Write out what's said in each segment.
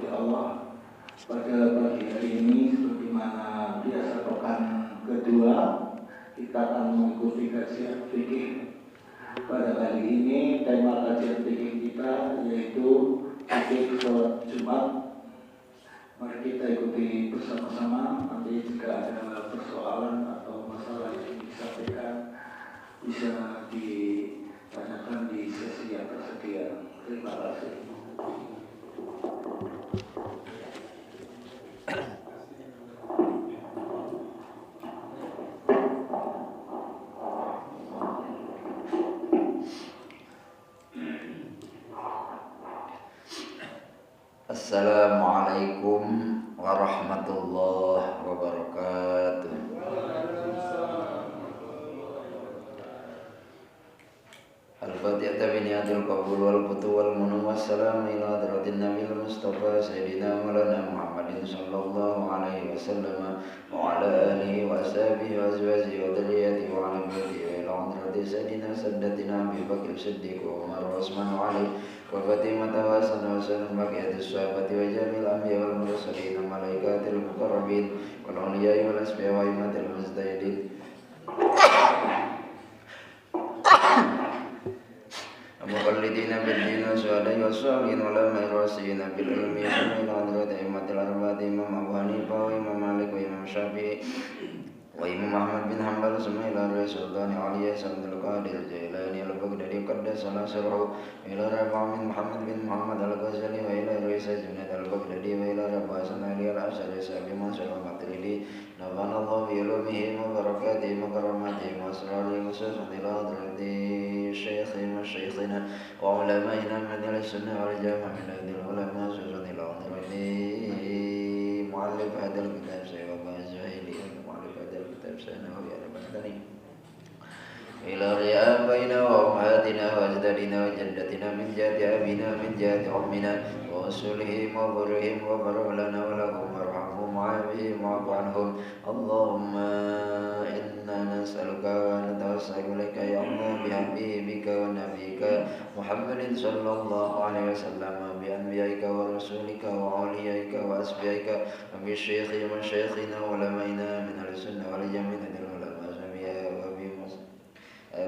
dirahmati Allah, pada pagi hari ini sebagaimana biasa pekan kedua kita akan mengikuti kajian fikih. Pada kali ini tema kajian fikih kita yaitu fikih sholat Jumat. Mari kita ikuti bersama-sama. Nanti jika ada persoalan atau masalah yang disampaikan bisa ditanyakan di sesi yang tersedia. Terima kasih. Assalamualaikum warahmatullahi wabarakatuh. Al-Fatihah biniyatil qabul wal futu wal munu wassalamu ila hadratin nabiyil mustafa sayyidina maulana Muhammadin sallallahu alaihi wasallam wa ala alihi wa ashabihi wa azwajihi wa dhurriyyatihi wa ala baitihi ila hadratin sayyidina saddatina Abi Bakr Siddiq wa Umar wa Utsman wa Ali wa Fatimah wa Hasan wa Husain wa baqiyatis sahabati wa jamil anbiya wal mursalin wa malaikatil muqarrabin wal awliya wal asfiya wa imatil mustahidin Muqallidina bid-din syuhada'i was-salihin ulama'i rasyidina bil ilmi ila hadrati a'immatil arba'ati Imam Abu Hanifah wa Imam Malik wa Imam Syafi'i wa Imam Ahmad bin Hanbal summa ila Sultan Ali Abdul Qadir Jailani al-Baghdadi qaddasana sirruhu ila Rabi' bin Muhammad bin Muhammad al-Ghazali wa ila Isa Junaid al-Baghdadi wa ila Rabi' Hasan Ali al-Asy'ari Sabi Mansur al-Matridi nafana Allah bi ulumihi wa barakatihi wa karamatihi wa asrarihi wa sirrihi ila hadrati شيخنا وشيخنا وعلمائنا من السنة والجامعة من أهل العلماء سوزن العظيم مؤلف هذا الكتاب سيد الله الزاهدي مؤلف هذا الكتاب سنوي المدني إلى ريابينا وأمهاتنا وأجدادنا وجدتنا من جهة أبينا من جهة أمنا وأصولهم وبرهم وبرع لنا ولهم وارحمهم وعافهم واعف عنهم اللهم إنا نسألك ونتوسل إليك يا الله بحبيبك ونبيك محمد صلى الله عليه وسلم بأنبيائك ورسولك وأوليائك وأصفيائك وبالشيخ وشيخنا وعلمائنا من السنة والجميع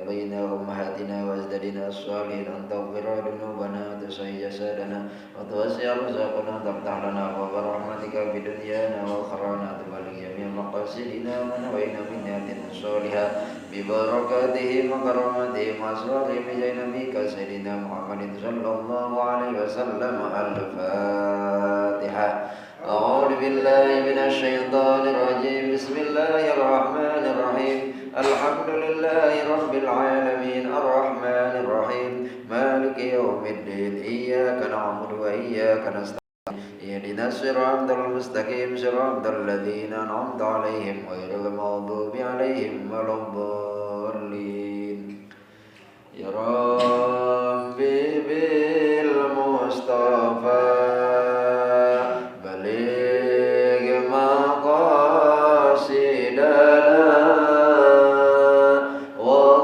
بين أمهاتنا وأجدادنا الصالحين أن تغفر ذنوبنا وتصحح جسدنا وتوسع رزقنا وتفتح لنا أبواب رحمتك في دنيانا وأخرانا تبلغ جميع مقاصدنا ونوينا بنيات صالحة ببركاتهم وكرامتهم وأسرارهم بجاه نبيك سيدنا محمد صلى الله عليه وسلم الفاتحة أعوذ بالله من الشيطان الرجيم بسم الله الرحمن الرحيم الحمد لله رب العالمين الرحمن الرحيم مالك يوم الدين إياك نعبد وإياك نستعين اهدنا الصراط المستقيم صراط الذين أنعمت عليهم غير المغضوب عليهم ولا الضالين يا ربي بالمصطفى بلغ مقاصدنا wa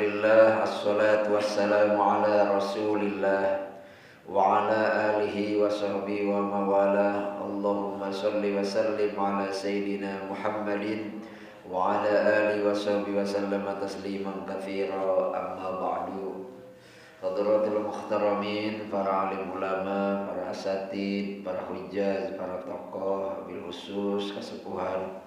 Alhamdulillah, assalatu wassalamu ala rasulillah wa ala alihi wa sahbihi wa mawala. Allahumma salli wa sallim ala sayyidina Muhammadin wa ala alihi wa sahbihi wa sallama tasliman katsira, amma ba'du. Hadratul muhtaramin, para alim ulama, para asatid, para hujjaz, para tokoh, bil khusus kesepuhan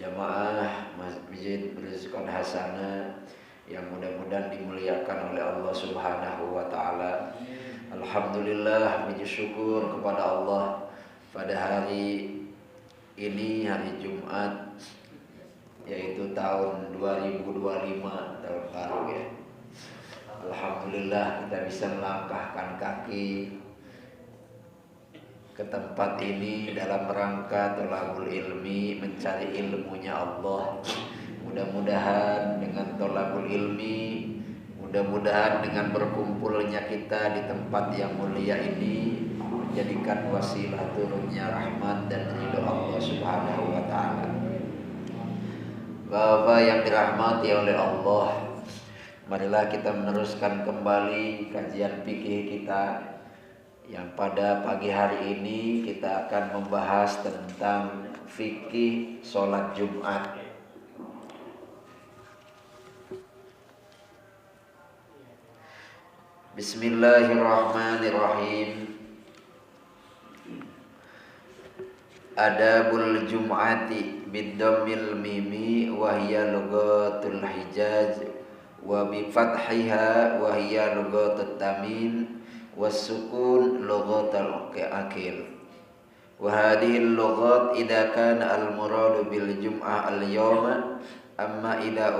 jamaah Masjid Rizqan Hasanah yang mudah-mudahan dimuliakan oleh Allah Subhanahu wa taala. Alhamdulillah, puji syukur kepada Allah pada hari ini, hari Jumat, yaitu tahun 2025, tahun baru ya. Alhamdulillah kita bisa melangkahkan kaki ke tempat ini dalam rangka thalabul ilmi, mencari ilmunya Allah. Mudah-mudahan dengan thalabul ilmi, mudah-mudahan dengan berkumpulnya kita di tempat yang mulia ini menjadikan wasilah turunnya rahmat dan ridho Allah Subhanahu wa taala. Bapak yang dirahmati oleh Allah, marilah kita meneruskan kembali kajian fikih kita, yang pada pagi hari ini kita akan membahas tentang fikih sholat Jumat. Bismillahirrahmanirrahim. Adabul Jum'ati biddammil mimi wa hiya lughatul Hijaz wa bi fathiha wa hiya lughatut Tamim was-sukun lughatul akil. Wa hadhihi al-lughat idza kana al-muradu bil jum'ah al-yawma amma idza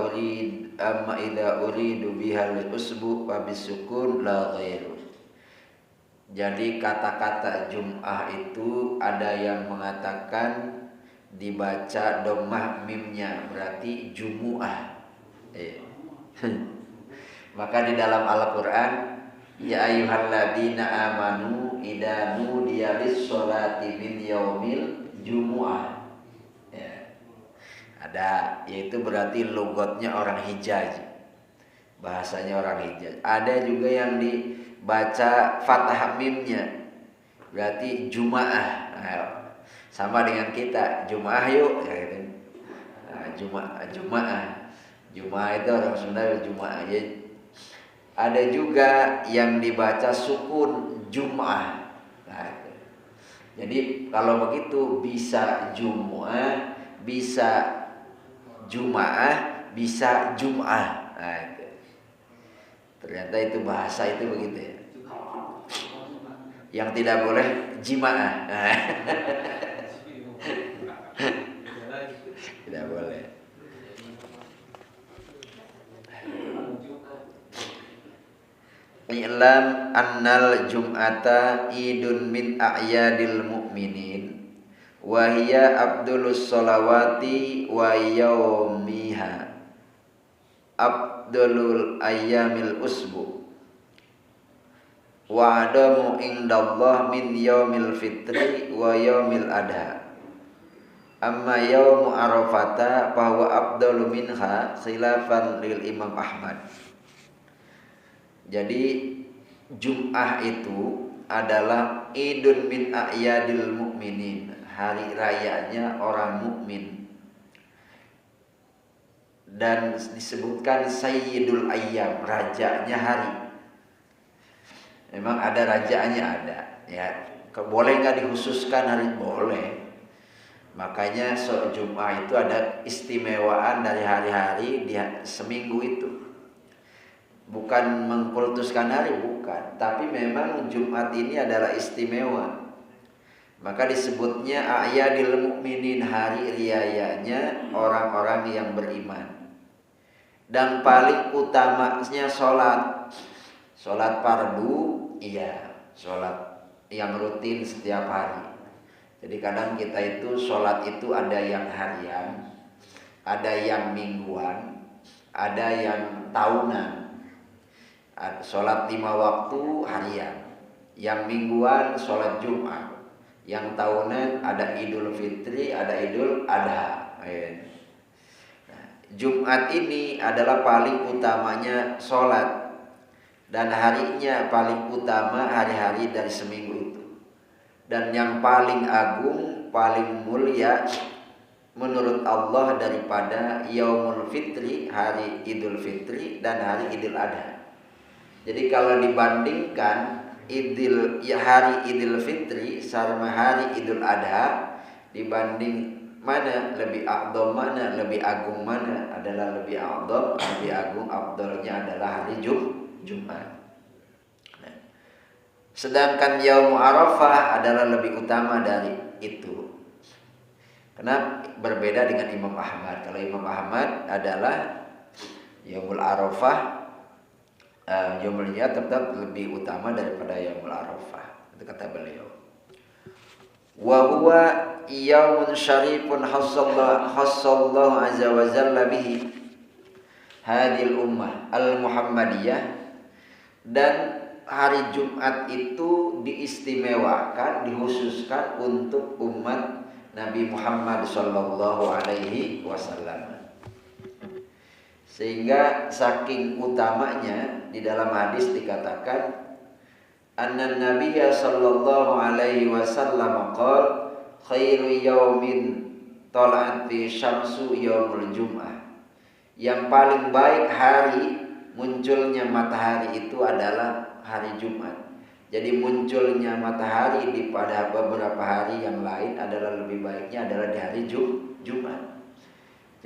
uridu biha al-usbu wa bis-sukun la ghairu. Jadi kata-kata jum'ah itu ada yang mengatakan dibaca dhammah mimnya, berarti jumu'ah. Maka di dalam Al-Qur'an, ya ayyuhalladzina amanu idza nudiya lis-sholati min yaumil jumu'ah. Ya. Ada, yaitu berarti logatnya orang Hijaz. Bahasanya orang Hijaz. Ada juga yang dibaca fathah mimnya, berarti Jumaah. Nah, sama dengan kita, Jumaah yuk ya gitu. Nah, Jumaah. Jumaah itu orang Sunda Jumaah ya. Ada juga yang dibaca sukun Jum'ah. Nah, jadi kalau begitu bisa Jum'ah, bisa Jum'ah, bisa Jum'ah. Nah, itu. Ternyata itu bahasa itu begitu ya. Yang tidak boleh Jima'ah. Nah. Tidak boleh. I'lam annal jum'ata idun min a'yadil mu'minin wa hiya abdulus sholawati wa yaumiha abdulul ayyamil usbu wa adamu indallah min yaumil fitri wa yaumil adha. Amma yaumu arafata bahwa abdulu minha khilafan lil Imam Ahmad. Jadi Jum'ah itu adalah idun min a'yadil mu'minin, hari rayanya orang mukmin. Dan disebutkan Sayyidul Ayyam, rajanya hari. Memang ada rajanya, ada ya. Boleh nggak dikhususkan hari? Boleh. Makanya Jum'ah itu ada istimewaan dari hari-hari di seminggu itu. Bukan mengkultuskan hari, bukan. Tapi memang Jumat ini adalah istimewa. Maka disebutnya a'yadil mu'minin, hari riayanya orang-orang yang beriman. Dan paling utamanya sholat. Sholat fardu, iya. Sholat yang rutin setiap hari. Jadi kadang kita itu sholat itu ada yang harian, ada yang mingguan, ada yang tahunan. Sholat 5 waktu harian, yang mingguan sholat Jumat, yang tahunan ada Idul Fitri, ada Idul Adha. Nah, Jumat ini adalah paling utamanya sholat, dan harinya paling utama hari-hari dari seminggu itu. Dan yang paling agung, paling mulia menurut Allah daripada Yaumul Fitri, hari Idul Fitri, dan hari Idul Adha. Jadi kalau dibandingkan hari Idul Fitri sama hari Idul Adha, dibanding mana lebih afdol, mana lebih agung, mana adalah lebih afdol, lebih agung, afdolnya adalah hari Jumat. Nah, sedangkan Yaum Arafah adalah lebih utama dari itu. Karena berbeda dengan Imam Ahmad. Kalau Imam Ahmad adalah Yaumul Arafah, jumlahnya tetap lebih utama daripada Yaumul Arafah. Itu kata beliau. Wa huwa yaumun syarifun khassallahu azza wa jalla bihi hadil ummah al-Muhammadiyah. Dan hari Jumat itu diistimewakan, dikhususkan untuk umat Nabi Muhammad sallallahu alaihi wasallam. Sehingga saking utamanya di dalam hadis dikatakan anna nabiyya sallallahu alaihi wasallam qala khairu yaumin tala'at fi syamsu yaumul jum'ah. Yang paling baik hari munculnya matahari itu adalah hari Jumat. Jadi munculnya matahari di pada beberapa hari yang lain adalah lebih baiknya adalah di hari Jumat.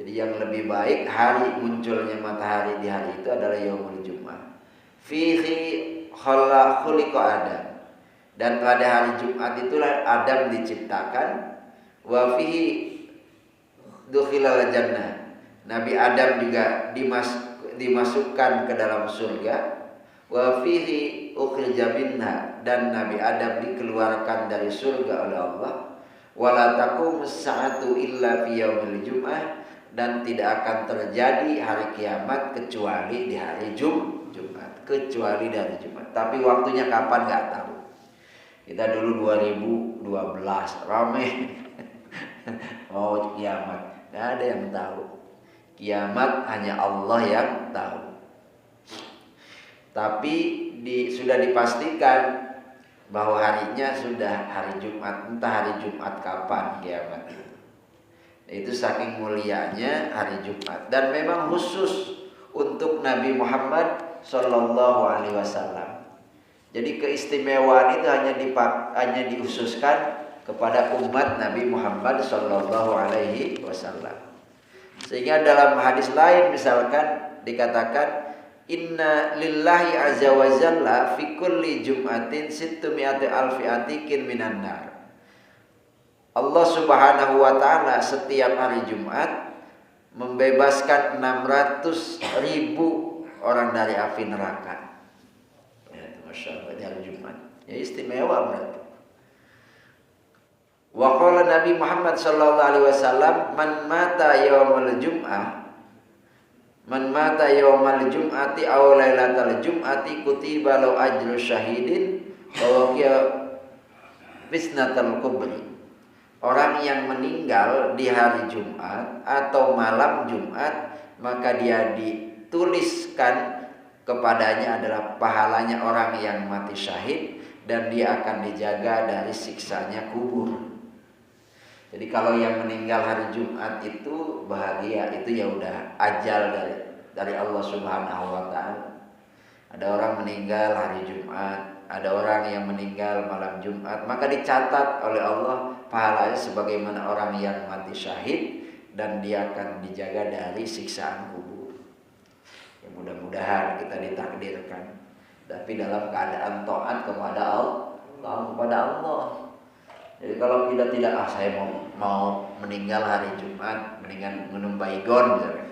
Jadi yang lebih baik hari munculnya matahari di hari itu adalah yaumul Jumat. Fihi khuliqa Adam, dan pada hari Jumat itulah Adam diciptakan. Wa fihi dukhilal jannah, Nabi Adam juga dimasukkan ke dalam surga. Wa fihi ukhrija minha, dan Nabi Adam dikeluarkan dari surga oleh Allah. Wala taqumus sa'atu illa fi yaumil jum'ah, dan tidak akan terjadi hari kiamat kecuali di hari Jumat, kecuali dari Jumat. Tapi waktunya kapan nggak tahu. Kita dulu 2012 rame mau kiamat, nggak ada yang tahu. Kiamat hanya Allah yang tahu. Tapi sudah dipastikan bahwa harinya sudah hari Jumat, entah hari Jumat kapan kiamat itu. Itu saking mulianya hari Jumat, dan memang khusus untuk Nabi Muhammad sallallahu alaihi wasallam. Jadi keistimewaan itu hanya dikhususkan kepada umat Nabi Muhammad sallallahu alaihi wasallam. Sehingga dalam hadis lain misalkan dikatakan inna lillahi azza wa jalla fi kulli jum'atin 600 alfi atikin minan nar. Allah Subhanahu wa taala setiap hari Jumat membebaskan 600.000 orang dari api neraka. Ya, Masya Allah, di hari Jumat. Ya istimewa berarti. Wa qala Nabi Muhammad sallallahu alaihi wasallam man mata yaumal jum'ah, man mata yaumal jum'ati aw lailatal jum'ati kutiba lahu ajru syahidin wa waqiya fisnatal kubri. Orang yang meninggal di hari Jumat atau malam Jumat, maka dia dituliskan kepadanya adalah pahalanya orang yang mati syahid, dan dia akan dijaga dari siksanya kubur. Jadi kalau yang meninggal hari Jumat itu bahagia, itu ya udah ajal dari Allah Subhanahu wa taala. Ada orang meninggal hari Jumat, ada orang yang meninggal malam Jumat, maka dicatat oleh Allah pahalanya sebagaimana orang yang mati syahid, dan dia akan dijaga dari siksaan kubur. Ya, mudah-mudahan kita ditakdirkan, tapi dalam keadaan taat kepada Allah. Jadi kalau kita tidak, saya mau meninggal hari Jumat, mendingan minum baygon misalnya.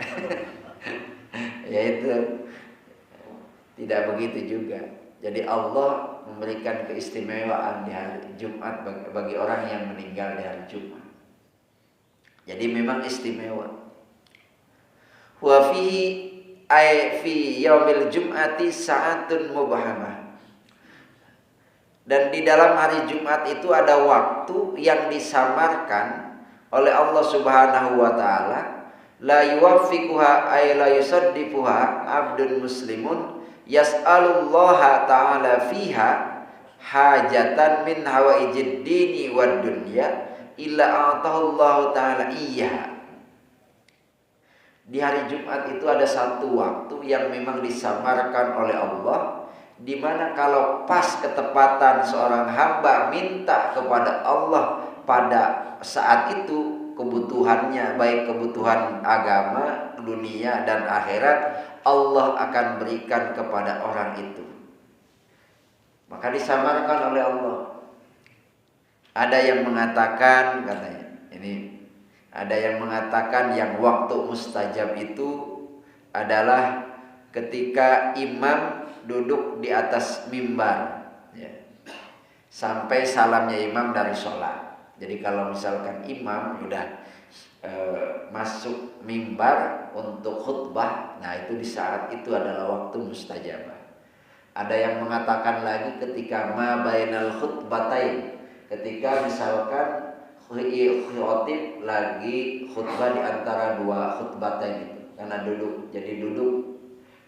Ya itu tidak begitu juga. Jadi Allah memberikan keistimewaan di hari Jumat bagi orang yang meninggal di hari Jumat. Jadi memang istimewa. Wa fihi ay fi yaumil jum'ati sa'atun mubahamah. Dan di dalam hari Jumat itu ada waktu yang disamarkan oleh Allah Subhanahu wa taala, la yuwaffiquha ay la yusaddifuha abdun muslimun yas'alullaha ta'ala fiha hajatan min hawaijid dini wad dunya illa atahullahu ta'ala iyyaha. Di hari Jumat itu ada satu waktu yang memang disamarkan oleh Allah, di mana kalau pas ketepatan seorang hamba minta kepada Allah pada saat itu kebutuhannya, baik kebutuhan agama, dunia dan akhirat, Allah akan berikan kepada orang itu. Maka disamarkan oleh Allah. Ada yang mengatakan, katanya, ini ada yang mengatakan yang waktu mustajab itu adalah ketika imam duduk di atas mimbar, ya, sampai salamnya imam dari sholat. Jadi kalau misalkan imam sudah masuk mimbar untuk khutbah, nah itu di saat itu adalah waktu mustajabah. Ada yang mengatakan lagi ketika ma bainal khutbatain, ketika misalkan khotib lagi khutbah di antara dua khutbatain itu, karena duduk, jadi duduk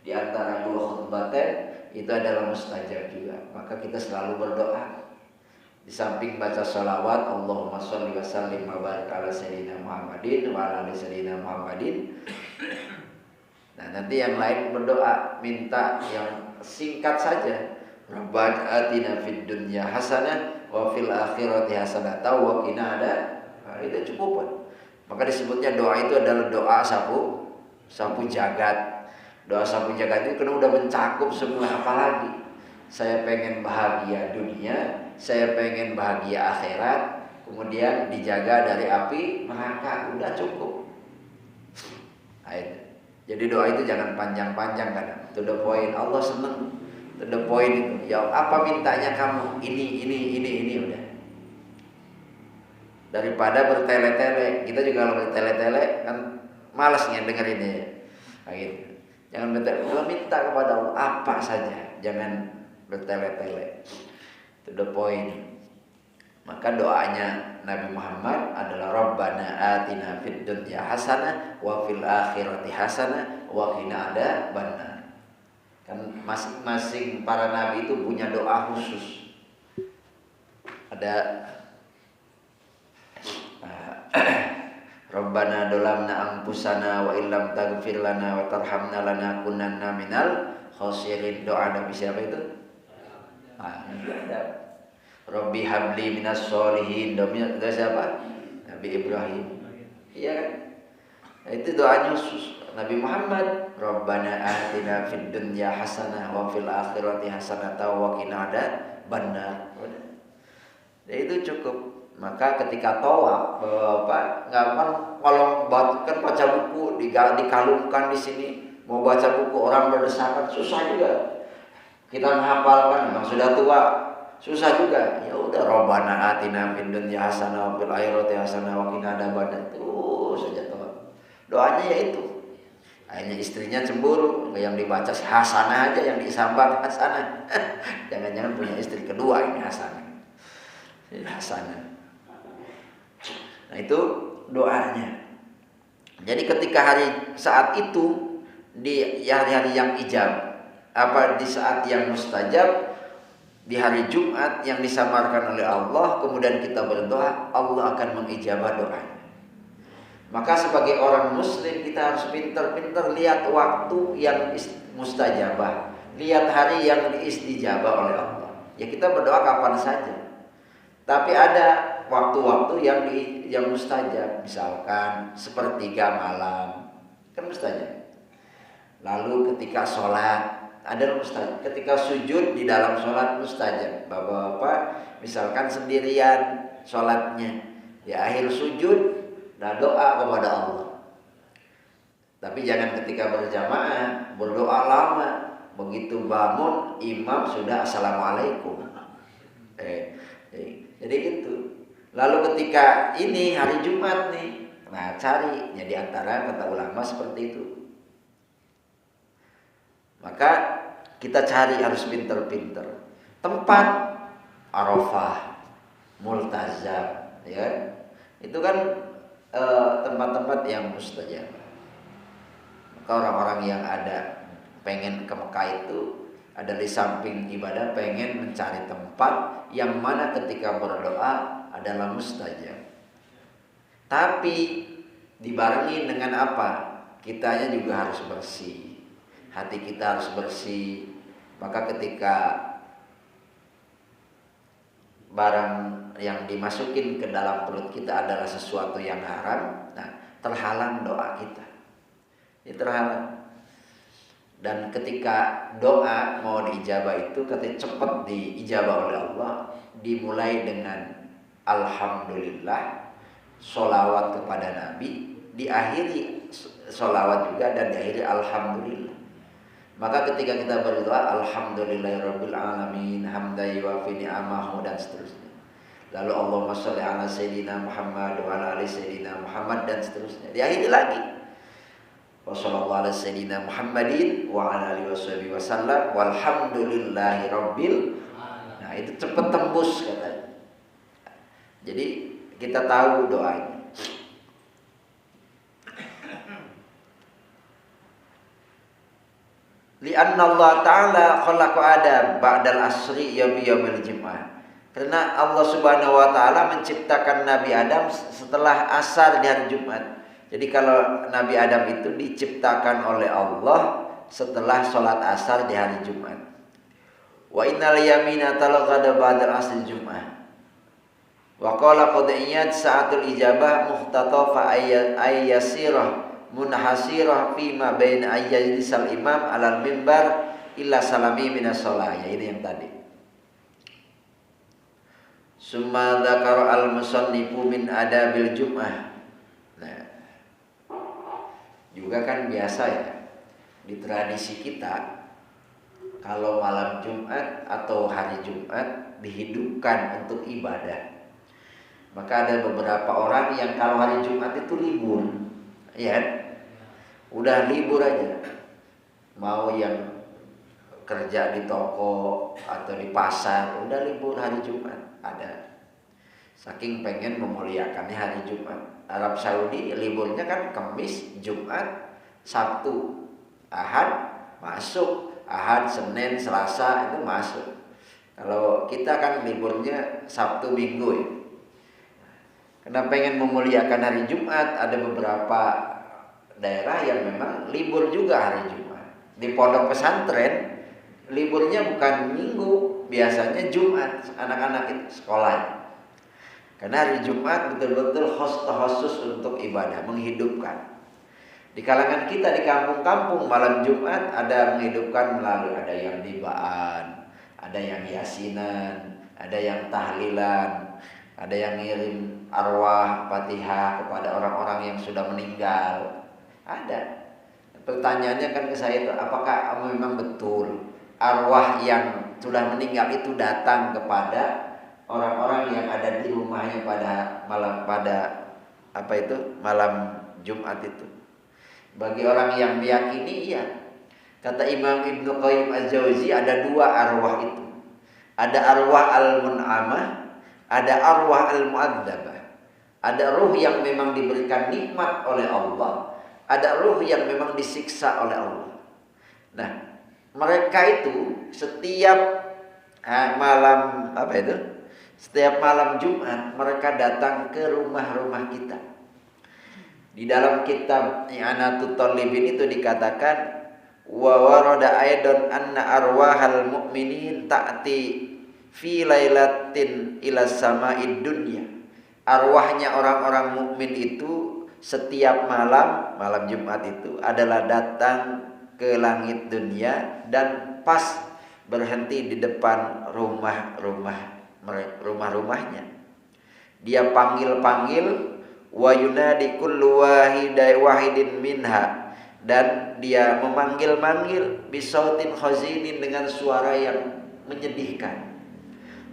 di antara dua khutbatain itu adalah mustajab juga. Maka kita selalu berdoa di samping baca sholawat, Allahumma sholli wa sallim wa barik ala sayyidina Muhammadin wa ala ali sayyidina Muhammadin. Nah nanti yang lain berdoa minta yang singkat saja, Rabbana atina fid dunya hasanah wa fil akhirati hasanah wa qina adzabannar. Itu cukup. Maka disebutnya doa itu adalah doa sapu jagat. Doa sapu jagat itu karena udah mencakup semua, apalagi saya pengen bahagia dunia, saya pengen bahagia akhirat, kemudian dijaga dari api neraka, udah cukup. Jadi doa itu jangan panjang-panjang kadang. To the point, Allah seneng. To the point itu. Ya apa mintanya kamu? Ini udah. Daripada bertele-tele. Kita juga kalau bertele-tele kan malas ngedengerinnya ya. Nah, gitu. Jangan bertele. Kalau minta kepada Allah apa saja, jangan bertele-tele. To the point. Maka doanya Nabi Muhammad adalah Rabbana atina fid dunya hasanah wa fil akhirati hasanah wa qina adzabannar. Kan masing-masing para nabi itu punya doa khusus. Ada Rabbana dolamna anfusana wa illam taghfir lana wa tarhamna lanakunanna minal khosirin. Doa Nabi siapa itu? Ada Rabbi habli minas sholihin. Doa siapa? Nabi Ibrahim. Iya kan? Nah, itu doanya khusus Nabi Muhammad. Rabbana atina fid dunya hasanah wa fil akhirati hasanah wa qina adzabannar. Ya itu cukup. Maka ketika tawaf, Bapak nggak kalau baca buku dikalungkan di sini, mau baca buku orang berdesakan susah juga. Kita menghafalkan, memang sudah tua. Susah juga. Ya udah Rabbana atina fid dunya hasanah wa fil akhirati hasanah wa qina adzabannar. Terus saja doanya yaitu. Akhirnya istrinya cemburu, yang dibaca hasanah aja, yang disambar hasanah. Jangan-jangan punya istri kedua ini hasanah. Hasanah. Nah itu doanya. Jadi ketika saat itu di hari-hari yang ijab, di saat yang mustajab, di hari Jumat yang disamarkan oleh Allah, kemudian kita berdoa, Allah akan mengijabah doanya. Maka sebagai orang muslim kita harus pintar-pintar lihat waktu yang mustajabah, lihat hari yang diistijabah oleh Allah. Ya kita berdoa kapan saja. Tapi ada waktu-waktu yang mustajab, misalkan sepertiga malam, kan mustajab. Lalu ketika sholat ada mustajab, ketika sujud di dalam sholat mustajab. Bapak-bapak misalkan sendirian sholatnya, di akhir sujud dan doa kepada Allah. Tapi jangan ketika berjamaah berdoa lama, begitu bangun imam sudah assalamualaikum. Jadi itu. Lalu ketika ini hari Jumat nih, nah cari di antara kata ulama seperti itu. Maka kita cari harus pinter-pinter tempat Arafah, Multazam, ya itu kan tempat-tempat yang mustajab. Maka orang-orang yang ada pengen ke Mekah itu ada di samping ibadah pengen mencari tempat yang mana ketika berdoa adalah mustajab. Tapi dibarengi dengan apa? Kitanya juga harus bersih. Hati kita harus bersih. Maka ketika barang yang dimasukin ke dalam perut kita adalah sesuatu yang haram, nah terhalang doa kita. Ini terhalang. Dan ketika doa mau diijabah itu ketika cepat diijabah oleh Allah, dimulai dengan alhamdulillah, sholawat kepada Nabi, diakhiri sholawat juga dan diakhiri alhamdulillah. Maka ketika kita berdoa alhamdulillahirabbil alamin hamdan yuwafi ni'amahu dan seterusnya. Lalu Allahumma sholli ala sayyidina Muhammad wa ala ali sayyidina Muhammad dan seterusnya. Diakhiri lagi. Wa sallallahu ala sayyidina Muhammadin wa ala alihi washabihi wasallam walhamdulillahirabbil. Nah, itu cepat tembus katanya. Jadi kita tahu doa ini. Lianna Allah Ta'ala khalaqa Adam ba'dal asri yaumil jum'ah. Karena Allah Subhanahu wa taala menciptakan Nabi Adam setelah asar di hari Jumat. Jadi kalau Nabi Adam itu diciptakan oleh Allah setelah sholat asar di hari Jumat. Wa innal yamina talaqada ba'dal asri Jum'ah. Wa qala qad'iyat sa'atul ijabah muhtatafa ayyasirah munhasirah fima bain ayyajlisal imam alal mimbar illa salami minas sholah. Ya, ini yang tadi. Summa dzakara al-musannifu min adabil jum'ah. Nah, juga kan biasa ya di tradisi kita kalau malam Jumat atau hari Jumat dihidupkan untuk ibadah. Maka ada beberapa orang yang kalau hari Jumat itu libur, ya, udah libur aja. Mau yang kerja di toko atau di pasar, udah libur hari Jumat. Ada. Saking pengen memuliakannya hari Jumat. Arab Saudi liburnya kan Kamis, Jumat, Sabtu, Ahad masuk, Ahad, Senin, Selasa itu masuk. Kalau kita kan liburnya Sabtu, Minggu ya. Karena pengen memuliakan hari Jumat, ada beberapa daerah yang memang libur juga hari Jumat. Di pondok pesantren liburnya bukan Minggu, biasanya Jumat, anak-anak itu sekolah. Karena hari Jumat betul-betul khusus untuk ibadah, menghidupkan. Di kalangan kita di kampung-kampung malam Jumat ada menghidupkan melalui ada yang dibaan, ada yang yasinan, ada yang tahlilan, ada yang ngirim arwah Fatihah kepada orang-orang yang sudah meninggal. Ada. Pertanyaannya kan ke saya itu, apakah memang betul arwah yang sudah meninggal itu datang kepada orang-orang yang ada di rumahnya pada malam Jumat itu? Bagi orang yang meyakini, iya. Kata Imam Ibnu Qayyim Az-Jauzi ada dua arwah itu. Ada arwah al-mun'amah, ada arwah al-mu'adzabah. Ada ruh yang memang diberikan nikmat oleh Allah, ada ruh yang memang disiksa oleh Allah. Nah, mereka itu setiap malam setiap malam Jumat mereka datang ke rumah-rumah kita. Di dalam kitab I'anatut Thalibin itu dikatakan wa warada aidan anna arwahal mu'minin ta'ti fi lailatin ila sama'id dunya. Arwahnya orang-orang mukmin itu setiap malam Jumat itu adalah datang ke langit dunia dan pas berhenti di depan rumah-rumahnya. Dia panggil-panggil wa yunadi kullu wahidin minha, dan dia memanggil-manggil bisautin khazinin dengan suara yang menyedihkan.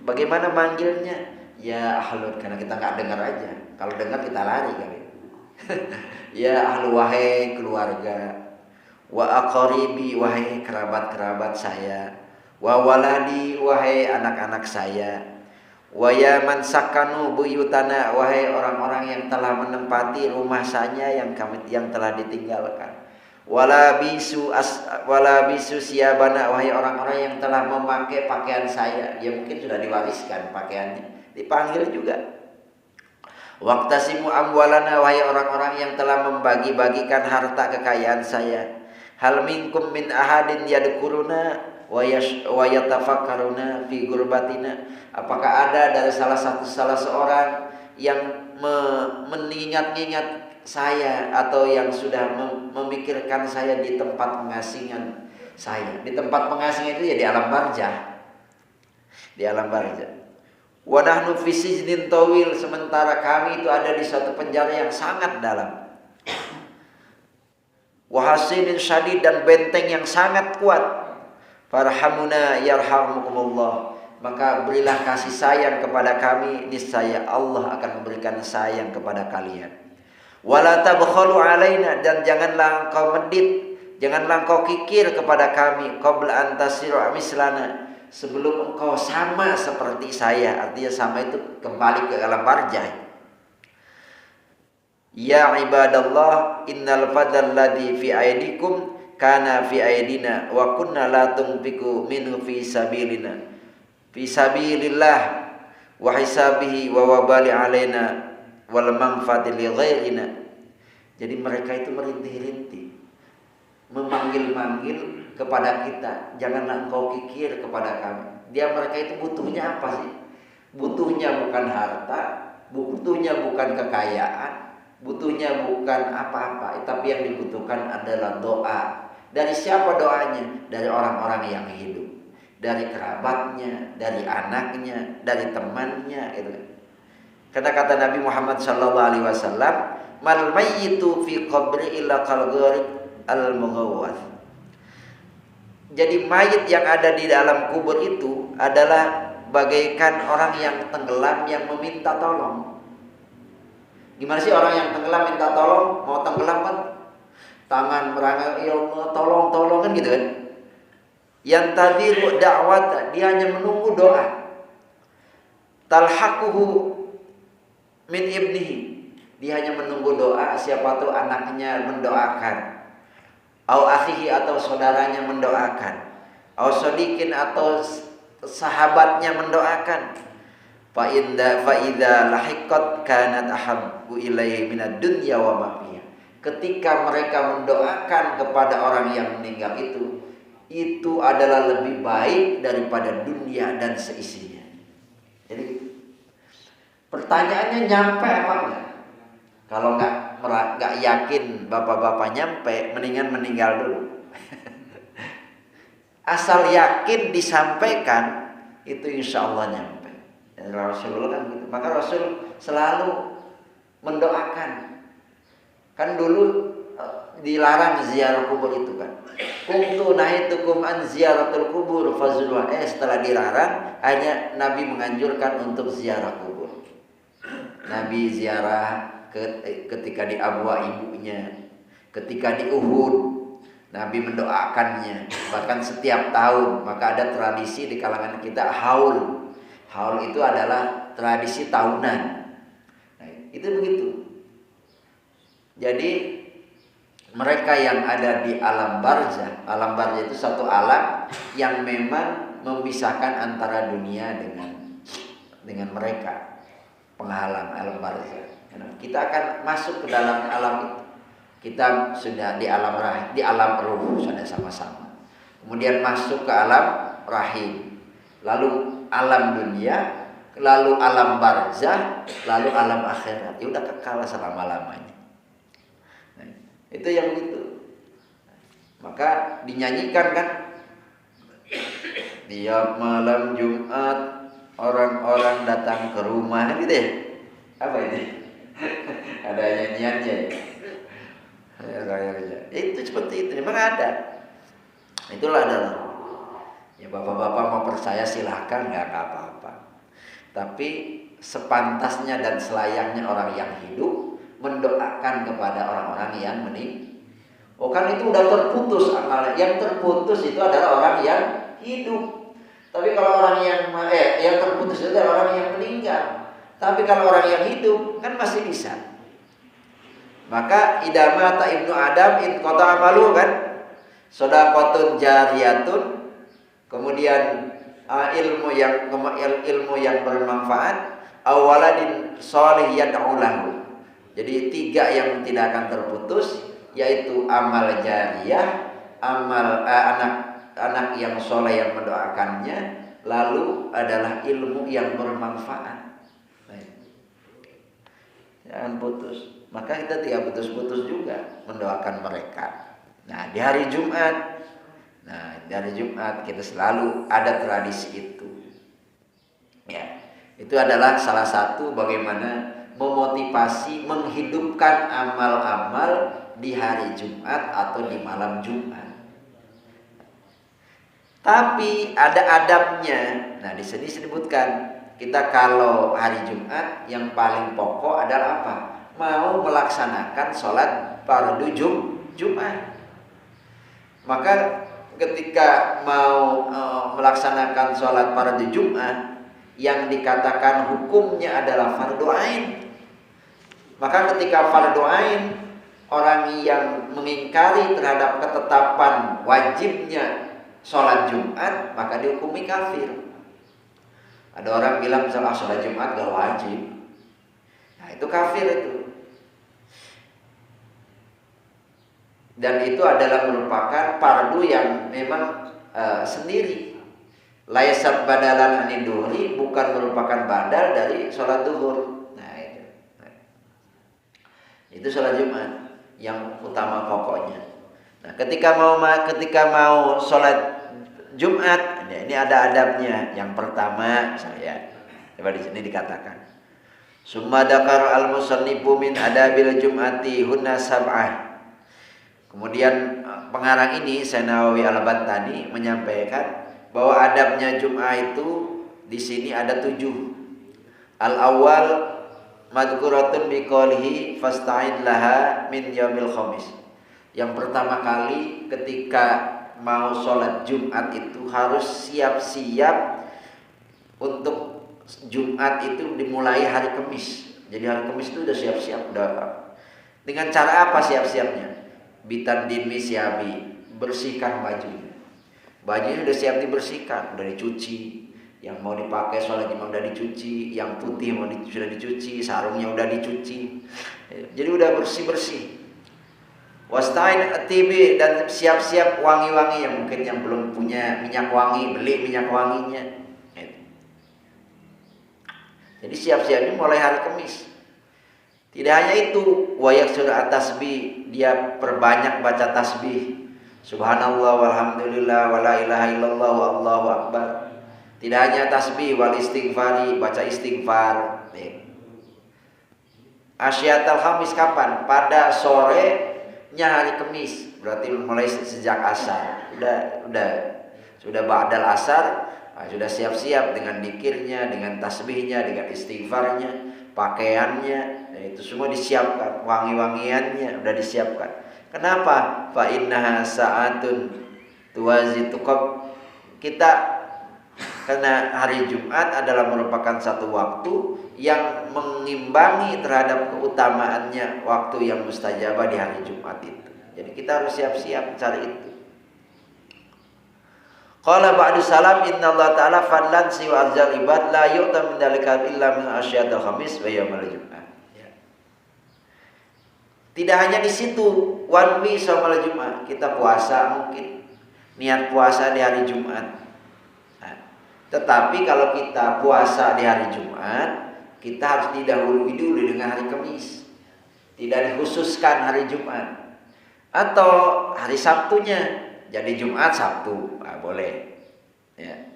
Bagaimana manggilnya? Ya ahlun, karena kita nggak dengar aja. Kalau dengar kita lari kali. Ya ahlu, wahai keluarga. Wa aqaribi, wahai kerabat-kerabat saya. Wa waladi, wahai anak-anak saya. Wa ya man sakanu buyutana, wahai orang-orang yang telah menempati rumah saya yang telah ditinggalkan. wala bisu siyabana, wahai orang-orang yang telah memakai pakaian saya. Ya mungkin sudah diwariskan pakaiannya, dipanggil juga. Waqtasimu amwalana, wahai orang-orang yang telah membagi-bagikan harta kekayaan saya. Hal minkum min ahadin yadkuruna wa yatafakkaruna fi gurbatina, apakah ada dari salah seorang yang mengingat-ingat saya atau yang sudah memikirkan saya di tempat pengasingan saya. Di tempat pengasingan itu ya di alam barzah. Di alam barzah. Wa nahnu fi sijnin tawil, sementara kami itu ada di suatu penjara yang sangat dalam. Wa hasinin syadid, dan benteng yang sangat kuat. Farhamuna yarhamukumullah, maka berilah kasih sayang kepada kami, niscaya Allah akan memberikan sayang kepada kalian. Wala tabkhalu alaina, dan janganlah engkau medit, janganlah engkau kikir kepada kami, qabla an tasiru mislana, sebelum engkau sama seperti saya. Artinya sama itu kembali ke alam barzah. Ya ibadallah, innal fadal ladzi fi aidikum kana fi aidina wa kunna la tunfiqu minhu fi sabilillah wa hisabihi wa wabali alaina wal manfaati li ghairina. Jadi mereka itu merintih-rintih, memanggil-manggil kepada kita, janganlah engkau kikir kepada kami. Mereka itu butuhnya apa sih? Butuhnya bukan harta, butuhnya bukan kekayaan, butuhnya bukan apa-apa, tapi yang dibutuhkan adalah doa. Dari siapa doanya? Dari orang-orang yang hidup, dari kerabatnya, dari anaknya, dari temannya, gitu. Karena kata Nabi Muhammad SAW, mal mayyitu fi qabri illa kal gharib al mughawwath. Jadi mayit yang ada di dalam kubur itu adalah bagaikan orang yang tenggelam yang meminta tolong. Gimana sih orang yang tenggelam minta tolong? Mau tenggelam kan tangan merangkak, ya Allah tolong kan gitu kan. Yang tadi da'wat, dia hanya menunggu doa. Talhaquhu min ibnihi, dia hanya menunggu doa, siapa tahu anaknya mendoakan, au akhihi, atau saudaranya mendoakan, au sodikin, atau sahabatnya mendoakan. Fa idza lahiqat kanat ahabbu ilaihi minad dunya wa ma fiha. Ketika mereka mendoakan kepada orang yang meninggal itu adalah lebih baik daripada dunia dan seisinya. Jadi pertanyaannya, nyampe apa enggak? Kalau enggak yakin bapak-bapak nyampe, mendingan meninggal dulu. Asal yakin disampaikan, itu insya Allah nyampe. Dan Rasulullah kan gitu. Maka Rasul selalu mendoakan. Kan dulu dilarang ziarah kubur itu kan. Kuntu nahitukum an ziyaratul kubur fazurwa. Setelah dilarang, hanya Nabi menganjurkan untuk ziarah kubur. Nabi ziarah ketika di Abwa ibunya, ketika di Uhud, Nabi mendoakannya. Bahkan setiap tahun, maka ada tradisi di kalangan kita haul. Haul itu adalah tradisi tahunan. Nah, itu begitu. Jadi mereka yang ada di alam barzah itu satu alam yang memang memisahkan antara dunia dengan mereka, penghalang alam barzah. Kita akan masuk ke dalam alam itu. Kita sudah di alam rahim, di alam ruh sudah sama-sama. Kemudian masuk ke alam rahim, lalu alam dunia, lalu alam barzah, lalu alam akhirat. Ya udah kekal selama-lamanya. Itu yang begitu. Maka dinyanyikan kan, tiap malam Jumat orang-orang datang ke rumah, gitu ya. Apa ini? Ada nyanyiannya ya. Itu seperti itu, memang ada. Itulah adalah. Ya bapak-bapak mau percaya silahkan, nggak apa-apa. Tapi sepantasnya dan selayaknya orang yang hidup mendoakan kepada orang-orang yang meninggal. Oh kan itu udah terputus amalnya. Yang terputus itu adalah orang yang hidup. Tapi kalau orang yang terputus itu adalah orang yang meninggal. Tapi kalau orang yang hidup kan masih bisa. Maka idama ta ibnu Adam in qata amalu kan, shadaqatun jariyatun, kemudian ilmu yang bermanfaat, awaladin sholih yad'u lahu. Jadi 3 yang tidak akan terputus, yaitu amal jariyah, amal anak yang soleh yang mendoakannya, lalu adalah ilmu yang bermanfaat. Jangan putus. Maka kita tidak putus-putus juga mendoakan mereka. Nah, di hari Jumat, kita selalu ada tradisi itu. Ya, itu adalah salah satu bagaimana memotivasi menghidupkan amal-amal di hari Jumat atau di malam Jumat. Tapi ada adabnya. Nah, di sini disebutkan kita kalau hari Jumat yang paling pokok adalah apa? Mau melaksanakan sholat fardu Jumat. Maka ketika mau melaksanakan sholat fardu Jumat yang dikatakan hukumnya adalah fardu ain, maka ketika fardu ain, orang yang mengingkari terhadap ketetapan wajibnya sholat Jumat, maka dihukumi kafir. Ada orang bilang misalnya sholat Jumat gak wajib, nah itu kafir itu. Dan itu adalah merupakan fardu yang memang sendiri. Laisat badalan anid duhri, bukan merupakan badal dari sholat duhur. Nah itu sholat Jumat yang utama pokoknya. Nah ketika mau sholat Jumat, ini ada adabnya. Yang pertama coba di sini dikatakan, summa dzakara al-musannifu min adabil jum'ati hunna sab'ah. Kemudian pengarang ini Nawawi Al-Bantani menyampaikan bahwa adabnya Jum'ah itu di sini ada 7. Al-awwal madzuratun biqaulihi fasta'id laha min yaumil khamis. Yang pertama kali ketika mau sholat Jumat itu harus siap-siap untuk Jumat itu dimulai hari Kamis. Jadi hari Kamis itu udah siap-siap. Dengan cara apa siap-siapnya? Bitandin misyabi, bersihkan bajunya. Bajunya udah siap dibersihkan, udah dicuci. Yang mau dipakai sholat Jumat udah dicuci, yang putih sudah dicuci, sarungnya udah dicuci. Jadi udah bersih-bersih. Wasta'in atibi, dan siap-siap wangi-wangi, yang mungkin yang belum punya minyak wangi, beli minyak wanginya. Jadi siap-siapnya mulai hari Kamis. Tidak hanya itu, wayak surah tasbih, dia perbanyak baca tasbih. Subhanallah walhamdulillah wala ilaha illallah wallahu akbar. Tidak hanya tasbih, wal istighfari, baca istighfar. Asyatul Khamis kapan? Pada sorenya hari Kamis. Berarti mulai sejak asar. Sudah ba'dal asar, sudah siap-siap dengan dikirnya, dengan tasbihnya, dengan istighfarnya, pakaiannya. Itu semua disiapkan, wangi-wangiannya udah disiapkan. Kenapa? Fa innaha sa'atun tuwazitu kita, karena hari Jumat adalah merupakan satu waktu yang mengimbangi terhadap keutamaannya waktu yang mustajabah di hari Jumat itu. Jadi kita harus siap-siap cari itu. Qala ba'du salam innallaha ta'ala fadlan siwa azal ibad la yu'ta min dzalika illa min asyatul khamis wa yaumil Jumat. Tidak hanya di situ, wanwi sholat Jumat, kita puasa mungkin niat puasa di hari Jumat. Nah, tetapi kalau kita puasa di hari Jumat, kita harus didahului dulu dengan hari Kamis. Tidak dikhususkan hari Jumat. Atau hari Sabtunya, jadi Jumat Sabtu, boleh. Ya.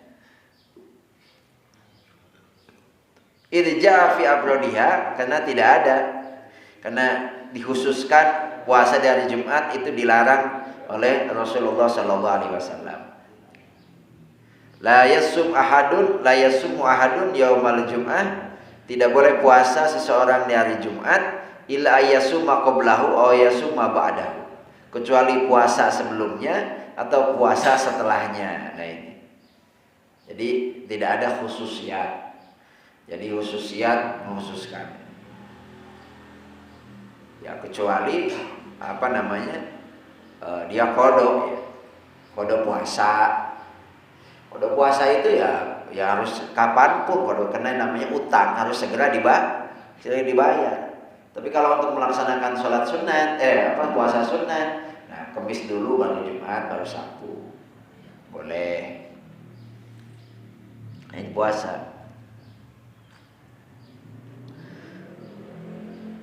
Irja fi abrodiha, karena tidak ada, karena dikhususkan puasa di hari Jumat itu dilarang oleh Rasulullah Sallallahu Alaihi Wasallam. La yasumu ahadun yaumal Jum'ah, tidak boleh puasa seseorang di hari Jumat illa yasuma qablahu aw yasuma ba'dahu, kecuali puasa sebelumnya atau puasa setelahnya. Nah ini. Jadi tidak ada khususiyat. Jadi khususiyat mengkhususkan. Di Ya kecuali apa namanya dia qada, ya. Qada puasa. Qada puasa itu ya harus kapanpun kalau kena namanya utang harus segera dibayar. Tapi kalau untuk melaksanakan sholat sunat, puasa sunat, nah Kamis dulu baru Jumat baru Sabtu, boleh. Nah, ini puasa.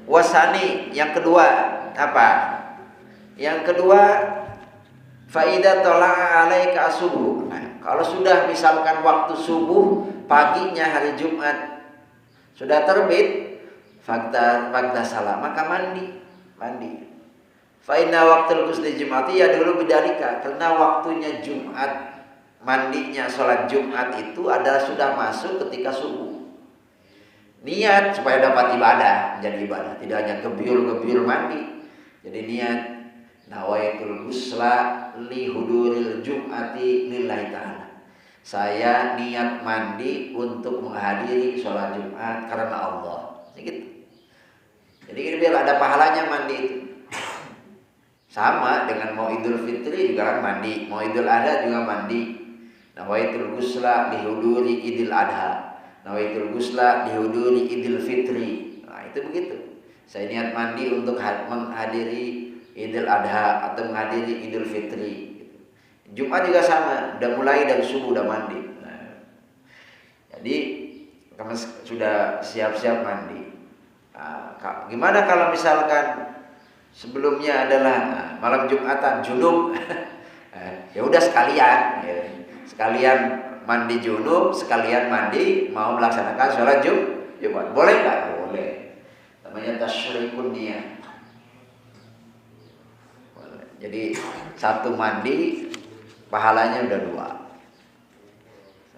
Wasani yang kedua apa? Yang kedua faida tola'a alaika subuh. Nah, kalau sudah misalkan waktu subuh paginya hari Jumat sudah terbit, fakta salah maka mandi. Fa inna waqtul ghusli jum'ati ya dulu bidalika, karena waktunya Jumat, mandinya sholat Jumat itu adalah sudah masuk ketika subuh. Niat supaya dapat ibadah, menjadi ibadah, tidak hanya gebyur mandi. Jadi niat nawaitul ghusla li huduril jum'ati lillahi ta'ala. Saya niat mandi untuk menghadiri sholat Jumat karena Allah. Gitu. Jadi biar ada pahalanya mandi itu. Sama dengan mau Idul Fitri juga kan mandi, mau Idul Adha juga mandi. Nawaitul ghusla li huduri Idul Adha. Nawaitul ghusla dihuduri Idul Fitri. Nah, itu begitu. Saya niat mandi untuk menghadiri Idul Adha atau menghadiri Idul Fitri. Jumat juga sama, udah mulai dari subuh udah mandi. Nah, jadi kamu sudah siap-siap mandi. Nah, gimana kalau misalkan sebelumnya adalah malam Jumatan junub? Ya udah sekalian, sekalian mandi junub, sekalian mandi mau melaksanakan sholat Jumat. Boleh nggak? Boleh. Namanya tasyrikun niyah. Jadi satu mandi pahalanya udah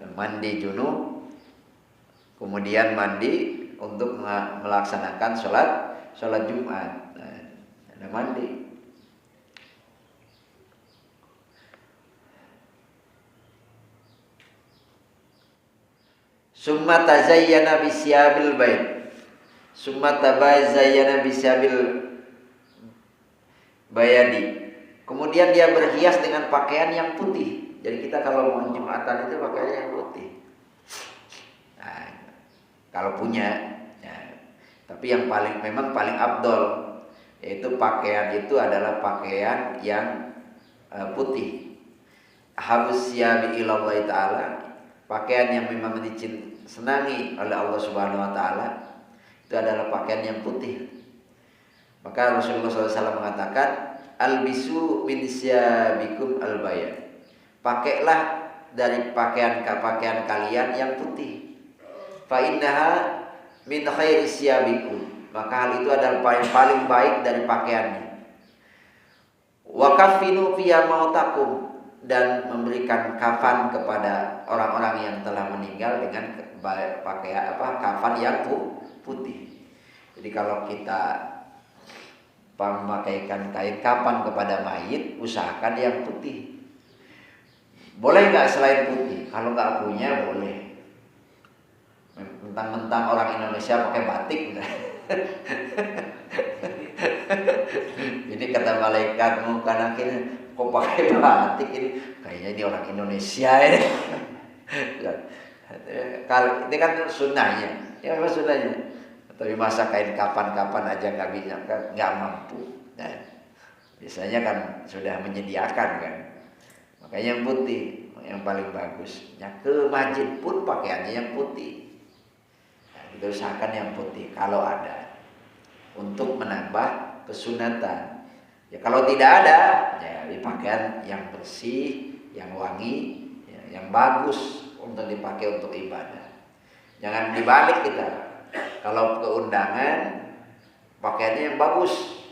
2. Mandi junub, kemudian mandi untuk melaksanakan sholat Jumat. Nah, ada mandi. Summa tazayyana bisyabil bait. Summa tabazayyana bisyabil bayadi. Kemudian dia berhias dengan pakaian yang putih. Jadi kita kalau mau Jumatan itu pakaian yang putih. Nah, kalau punya, ya. Tapi yang memang paling afdol yaitu pakaian itu adalah pakaian yang putih. Habus syabi ilallahi ta'ala. Pakaian yang memang disenangi oleh Allah Subhanahu wa taala itu adalah pakaian yang putih. Maka Rasulullah SAW mengatakan, albisu min syabikum albayad. Pakailah dari pakaian kalian yang putih. Fa innaha min khairi syabikum. Maka hal itu adalah paling baik dari pakaiannya. Wa kafinu fiya mautakum, dan memberikan kafan kepada orang-orang yang telah meninggal dengan pakaian kafan yang putih. Jadi kalau kita memakaikan kain kafan kepada mayit, usahakan yang putih. Boleh nggak selain putih? Kalau nggak punya boleh. Mentang-mentang orang Indonesia pakai batik, ini kata malaikat bukan akhirnya kok pakai batik ini, kayaknya ini orang Indonesia ini. Kalau ini kan sunnahnya, ya memang sunnahnya. Tapi masa kain kapan aja nggak bisa, nggak mampu. Nah, biasanya kan sudah menyediakan kan. Makanya yang putih yang paling bagus. Ya, ke masjid pun pakaiannya yang putih. Nah, kita usahakan yang putih kalau ada untuk menambah kesunatan. Ya kalau tidak ada, ya pakaian yang bersih, yang wangi, ya, yang bagus untuk dipakai untuk ibadah. Jangan dibalik kita. Kalau ke undangan pakaiannya yang bagus.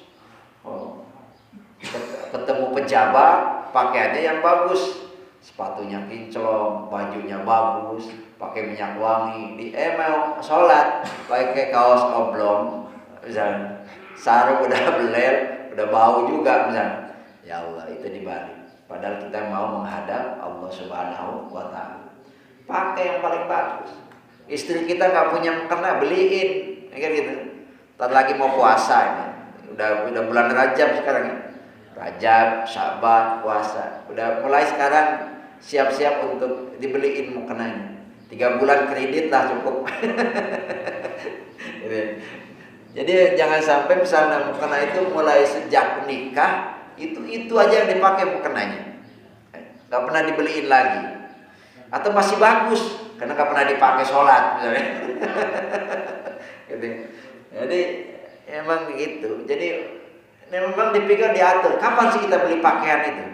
Ketemu pejabat pakaiannya yang bagus. Sepatunya kinclong, bajunya bagus, pakai minyak wangi. Mau sholat pakai kaos oblong, misalnya sarung udah beler, udah bau juga misalnya. Ya Allah, itu dibalik. Padahal kita mau menghadap Allah Subhanahu wa taala. Pakai yang paling bagus. Istri kita nggak punya mukena, beliin, kayak gitu. Ntar lagi mau puasa ini, udah bulan Rajab sekarang ya. Rajab, Syaban, puasa. Udah mulai sekarang siap-siap untuk dibeliin mukenanya. 3 bulan kredit lah cukup. Jadi jangan sampai misalnya mukena itu mulai sejak nikah itu aja yang dipakai mukenanya. Gak pernah dibeliin lagi. Atau masih bagus karena gak pernah dipakai sholat misalnya. Gitu. Jadi emang begitu. Jadi memang dipikir diatur. Kapan sih kita beli pakaian itu?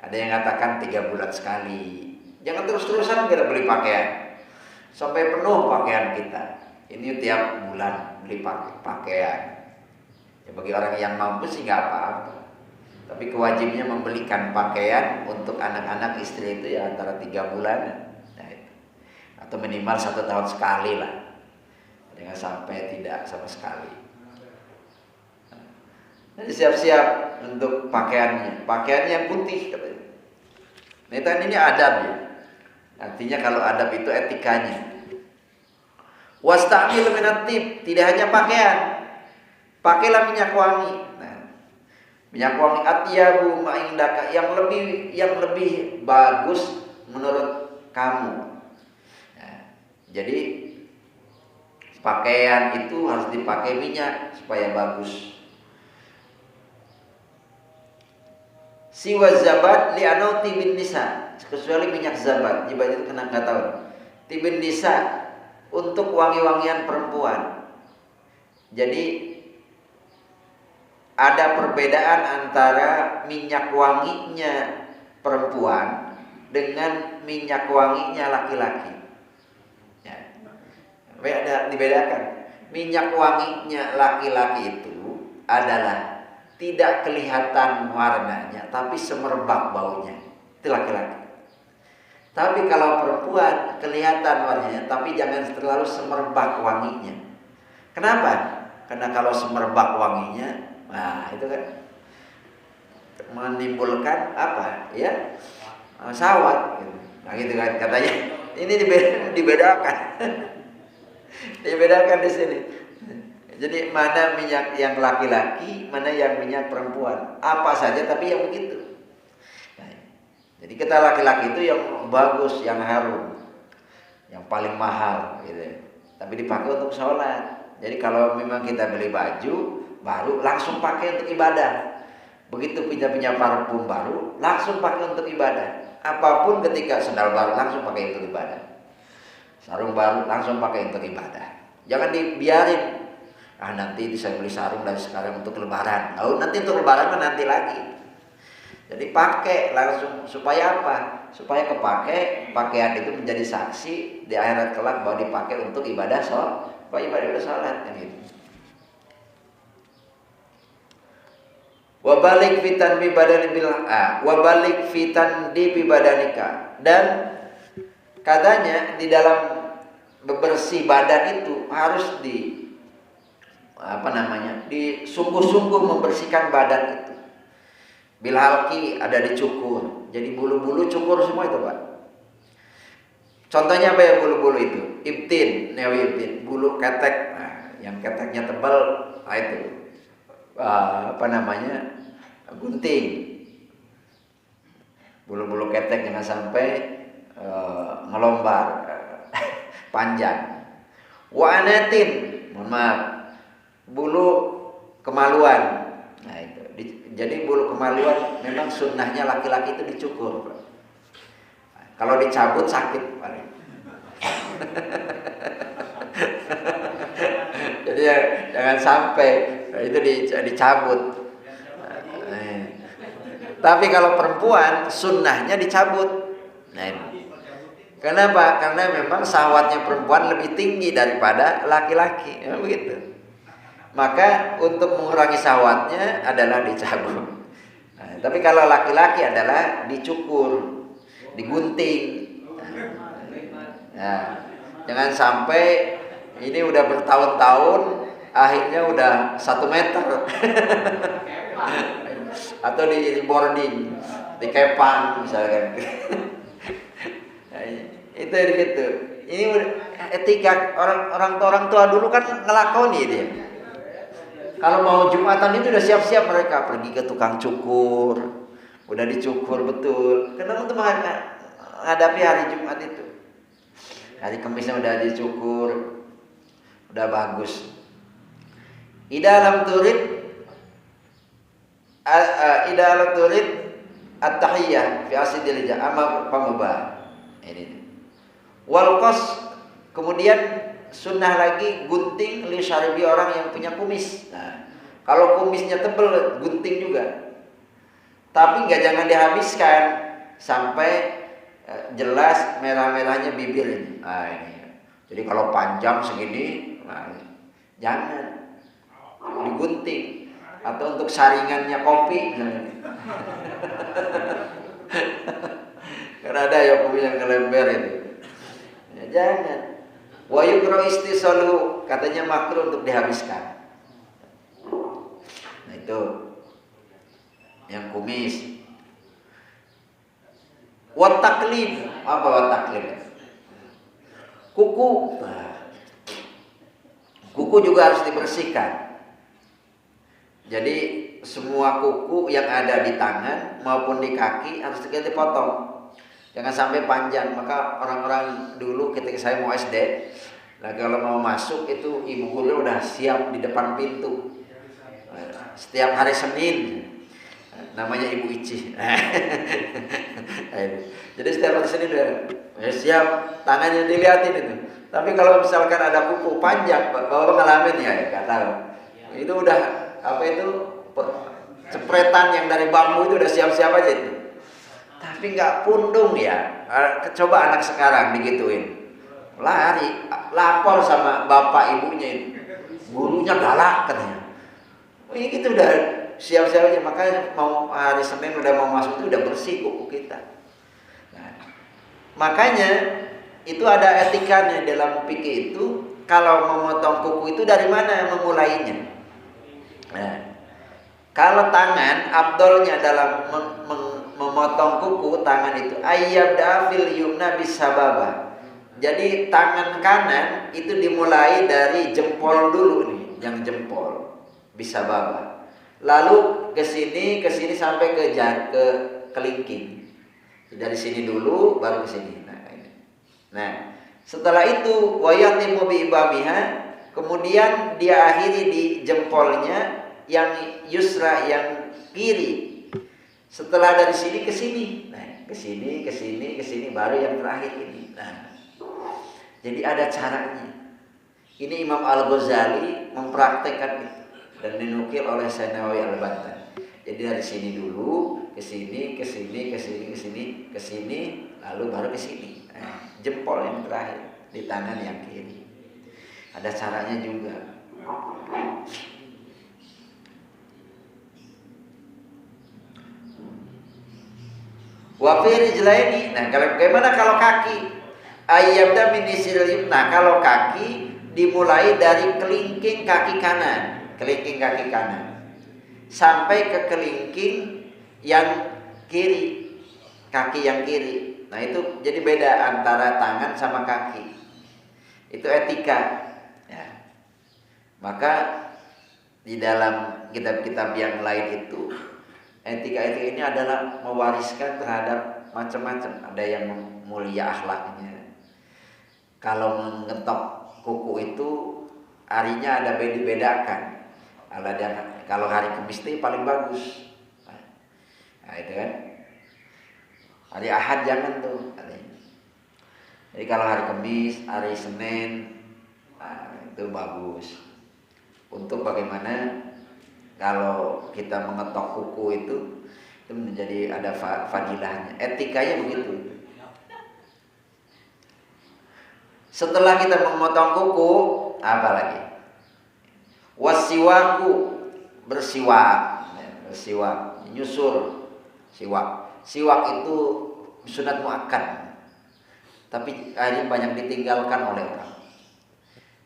Ada yang katakan 3 bulan sekali. Jangan terus-terusan kita beli pakaian sampai penuh pakaian kita. Ini tiap bulan beli pakaian. Ya bagi orang yang mampu sih nggak apa-apa. Tapi kewajibannya membelikan pakaian untuk anak-anak istri itu ya antara 3 bulan. Nah, itu. Atau minimal 1 tahun sekali lah. Jangan sampai tidak sama sekali. Jadi siap-siap untuk pakaiannya. Pakaiannya yang putih katanya. Nah, ini adab ya. Artinya kalau adab itu etikanya. Wasta'mil minat tib, tidak hanya pakaian. Pakailah minyak wangi. Nah, minyak wangi atyabu ma'indaka yang lebih bagus menurut kamu. Nah, jadi pakaian itu harus dipakai minyak supaya bagus. Siwa zabat li'anau tibin nisa, kecuali minyak zabat. Zabat itu kena nggak tahu. Tibin nisa untuk wangi-wangian perempuan. Jadi ada perbedaan antara minyak wanginya perempuan dengan minyak wanginya laki-laki. Ya. Beda, dibedakan. Minyak wanginya laki-laki itu adalah tidak kelihatan warnanya, tapi semerbak baunya. Itu laki-laki. Tapi kalau perempuan kelihatan warnanya, tapi jangan terlalu semerbak wanginya. Kenapa? Karena kalau semerbak wanginya, nah itu kan menimbulkan apa? Ya, sawat. Nah gitu kan katanya. Ini dibedakan, dibedakan di sini. Jadi mana minyak yang laki-laki, mana yang minyak perempuan. Apa saja tapi yang begitu. Nah, jadi kita laki-laki itu yang bagus, yang harum, yang paling mahal gitu. Tapi dipakai untuk sholat. Jadi kalau memang kita beli baju baru, langsung pakai untuk ibadah. Begitu punya parfum baru, langsung pakai untuk ibadah. Apapun ketika sendal baru, langsung pakai untuk ibadah. Sarung baru, langsung pakai untuk ibadah. Jangan dibiarin. Nanti saya beli sarung dari sekarang untuk lebaran. Oh, nanti untuk lebaran kan nanti lagi. Jadi pakai langsung supaya apa? Supaya kepake pakaian itu menjadi saksi di akhirat kelak bahwa dipakai untuk ibadah sholat. Ibadah sholat kan gitu. Wabalik fitan bi badani bil wabalik fitan di bi badanika. Dan katanya di dalam bebersih badan itu harus sungguh-sungguh membersihkan badan itu. Bilhalki ada dicukur. Jadi bulu-bulu cukur semua itu, Pak. Contohnya apa ya bulu-bulu itu? Ibtin, newi ibtin, bulu ketek. Nah, yang keteknya tebal, itu gunting. Bulu-bulu ketek jangan sampai ngelombar, panjang. Wa anatin, mohon maaf, bulu kemaluan. Nah itu. Jadi bulu kemaluan memang sunnahnya laki-laki itu dicukur. Kalau dicabut sakit paling. Jadi jangan sampai itu dicabut. Tapi kalau perempuan sunnahnya dicabut. Nah ini. Kenapa? Karena memang syahwatnya perempuan lebih tinggi daripada laki-laki. Memang begitu. Maka untuk mengurangi syahwatnya adalah dicabut. Nah, tapi kalau laki-laki adalah dicukur, digunting. Nah, jangan sampai ini udah bertahun-tahun, akhirnya udah 1 meter. Atau di boarding, di kepang misalkan. Nah, itu gitu. Ini etika orang tua dulu kan ngelakoni dia. Kalau mau Jumatan itu udah siap-siap mereka pergi ke tukang cukur, udah dicukur betul. Karena untuk menghadapi hari Jumat itu, hari Kamisnya udah dicukur, udah bagus. Idalam turid at-tahiyyah fi asidil jamaah pamubah. Ini. Wal qas, kemudian sunnah lagi gunting li syaribi orang yang punya kumis. Nah, kalau kumisnya tebal gunting juga. Tapi jangan dihabiskan sampai jelas merah-merahnya bibir ini. Nah, ini. Jadi kalau panjang segini, nah, jangan digunting atau untuk saringannya kopi. Karena ada ya kopi yang ngelember itu. Ya, jangan. Wa yukra istisalu, katanya makruh untuk dihabiskan. Nah itu yang kumis. Wa taqlim, apa wa taqlim? Kuku. Nah, kuku juga harus dibersihkan. Jadi semua kuku yang ada di tangan maupun di kaki harus dipotong. Jangan sampai panjang. Maka orang-orang dulu ketika saya mau SD, nah kalau mau masuk itu ibu guru udah siap di depan pintu. Setiap hari Senin, namanya Ibu Ici. Jadi setiap hari Senin udah siap, tangannya dilihatin itu. Tapi kalau misalkan ada kuku panjang, bapak ngalamin ya, nggak tahu. Itu udah apa itu cepretan yang dari bambu itu udah siap-siap aja itu. Tapi nggak pundung ya. Coba anak sekarang digituin, lari, lapor sama bapak ibunya itu. Gurunya galak katanya. Ini gitu udah siap-siap aja. Makanya mau hari Senin udah mau masuk itu udah bersih kuku kita. Nah, makanya itu ada etikanya dalam fikih itu. Kalau memotong kuku itu dari mana memulainya? Nah, kalau tangan, afdolnya dalam memotong kuku tangan itu ayyabda fil yumna bisababah. Jadi tangan kanan itu dimulai dari jempol dulu nih, yang jempol bisababah. Lalu ke sini sampai ke kelingking. Dari sini dulu baru ke sini. Nah, setelah itu wayatimu bi ibamiha, kemudian dia akhiri di jempolnya yang yusra, yang kiri. Setelah dari sini ke sini, nah ke sini baru yang terakhir ini. Nah, jadi ada caranya. Ini Imam Al-Ghazali mempraktekkan itu dan dinukil oleh Syekh Nawawi Al-Bantan. Jadi dari sini dulu ke sini, lalu baru ke sini. Nah, jempol yang terakhir di tangan yang kiri. Ada caranya juga. Wa fi rijlaini. Nah, bagaimana kalau kaki? Ayyabda min isril yumna. Kalau kaki dimulai dari kelingking kaki kanan, sampai ke kelingking yang kiri, kaki yang kiri. Nah, itu jadi beda antara tangan sama kaki. Itu etika. Ya. Maka di dalam kitab-kitab yang lain itu etika ini adalah mewariskan terhadap macam-macam. Ada yang mulia akhlaknya. Kalau mengetok kuku itu harinya ada dibedakan. Kalau hari Kamis itu paling bagus. Nah, itu kan. Hari Ahad jangan tuh. Jadi kalau hari Kamis, hari Senin, nah, itu bagus. Untuk bagaimana kalau kita mengetok kuku itu menjadi ada fadilahnya. Etikanya begitu. Setelah kita memotong kuku, apa lagi? Wasiwaku, bersiwak, nyusul siwak. Siwak itu sunat muakkad, tapi akhirnya banyak ditinggalkan oleh orang.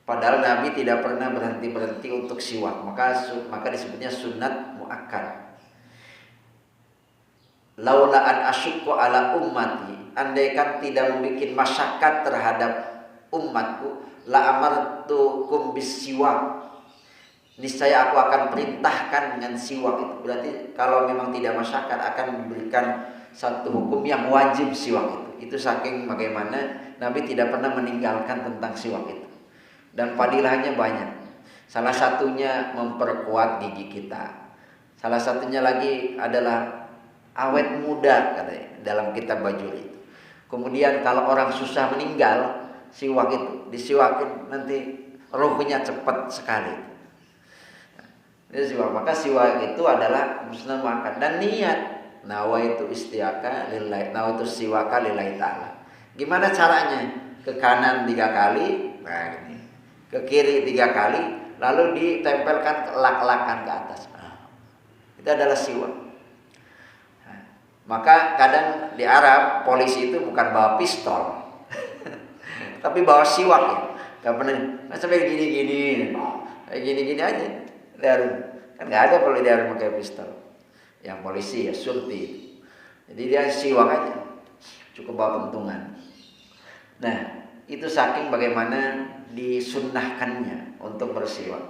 Padahal Nabi tidak pernah berhenti untuk siwak, maka disebutnya sunat muakkad. Laula an asyukku ala ummati, andaikan tidak membuat masyakat terhadap umatku, la amartukum bisiwak, niscaya aku akan perintahkan dengan siwak itu. Berarti kalau memang tidak masyarakat akan diberikan satu hukum yang wajib siwak itu. Itu saking bagaimana Nabi tidak pernah meninggalkan tentang siwak itu. Dan fadilahnya banyak. Salah satunya memperkuat gigi kita. Salah satunya lagi adalah awet muda katanya dalam kitab Bajuri itu. Kemudian kalau orang susah meninggal, siwak itu disiwakin nanti ruhnya cepat sekali. Siwak. Maka siwak itu adalah musnah makan dan niat. Nawa itu istiaka lillahi, nawa itu siwaka lillahi ta'ala. Gimana caranya? Ke kanan 3 kali, nah ini. Ke kiri 3 kali, lalu ditempelkan elak-elakan ke atas. Itu adalah siwak. Maka kadang di Arab polisi itu bukan bawa pistol, tapi bawa siwak ya. Gak pernah sampai gini-gini, kayak gini-gini aja. Kan nggak ada kalau dia harus pakai pistol. Yang polisi ya surti. Jadi dia siwak aja, cukup bawa pentungan. Nah itu saking bagaimana disunnahkannya untuk bersiwak.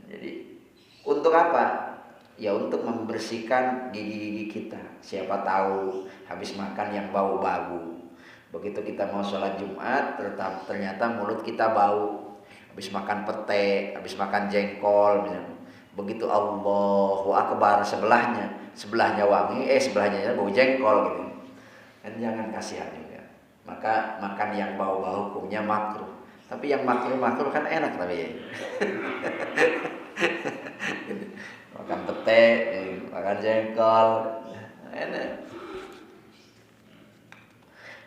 Jadi untuk apa? Ya untuk membersihkan gigi-gigi kita. Siapa tahu habis makan yang bau-bau. Begitu kita mau sholat Jumat, ternyata mulut kita bau. Habis makan pete, habis makan jengkol misalnya. Begitu Allahu Akbar sebelahnya wangi, sebelahnya bau jengkol gitu. Kan jangan kasihan juga. Maka makan yang bau-bau hukumnya makruh. Tapi yang makruh kan enak tapi ya. Makan pete, makan jengkol, enak.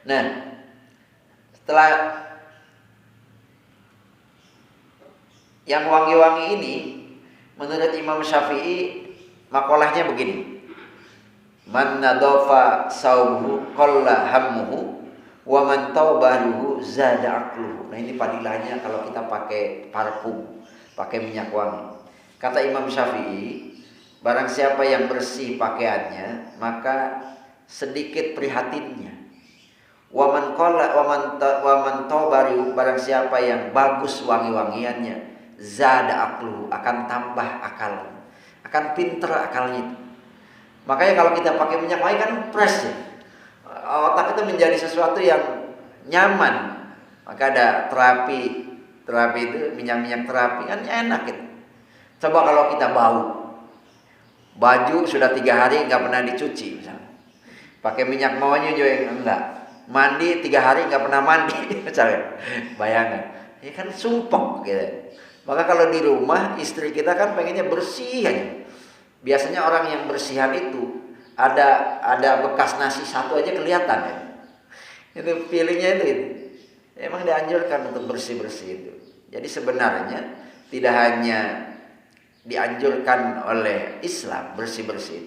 Nah, setelah yang wangi-wangi ini, menurut Imam Syafi'i makolahnya begini: man nadhafa saubuhu qalla hammuhu wa man tawbaruhu zada aqluhu. Nah ini padilahnya kalau kita pakai parfum, pakai minyak wangi. Kata Imam Syafi'i, barang siapa yang bersih pakaiannya, maka sedikit prihatinnya. Wa man tawbaru, barang siapa yang bagus wangi-wangiannya, zada aqluhu, akan tambah akalnya, akan pinter akalnya. Makanya kalau kita pakai minyak wangi kan fresh ya. Otak itu menjadi sesuatu yang nyaman. Maka ada terapi itu minyak-minyak terapi kan enak gitu. Coba kalau kita baju sudah 3 hari nggak pernah dicuci misalnya, pakai minyak wangi juga yang enggak, mandi 3 hari nggak pernah mandi misalnya, bayangkan, ya kan sumpek gitu. Maka kalau di rumah istri kita kan pengennya bersih aja. Biasanya orang yang bersihan itu ada bekas nasi satu aja kelihatan ya. Itu feelingnya itu. Emang dianjurkan untuk bersih-bersih itu. Jadi sebenarnya tidak hanya dianjurkan oleh Islam bersih-bersih,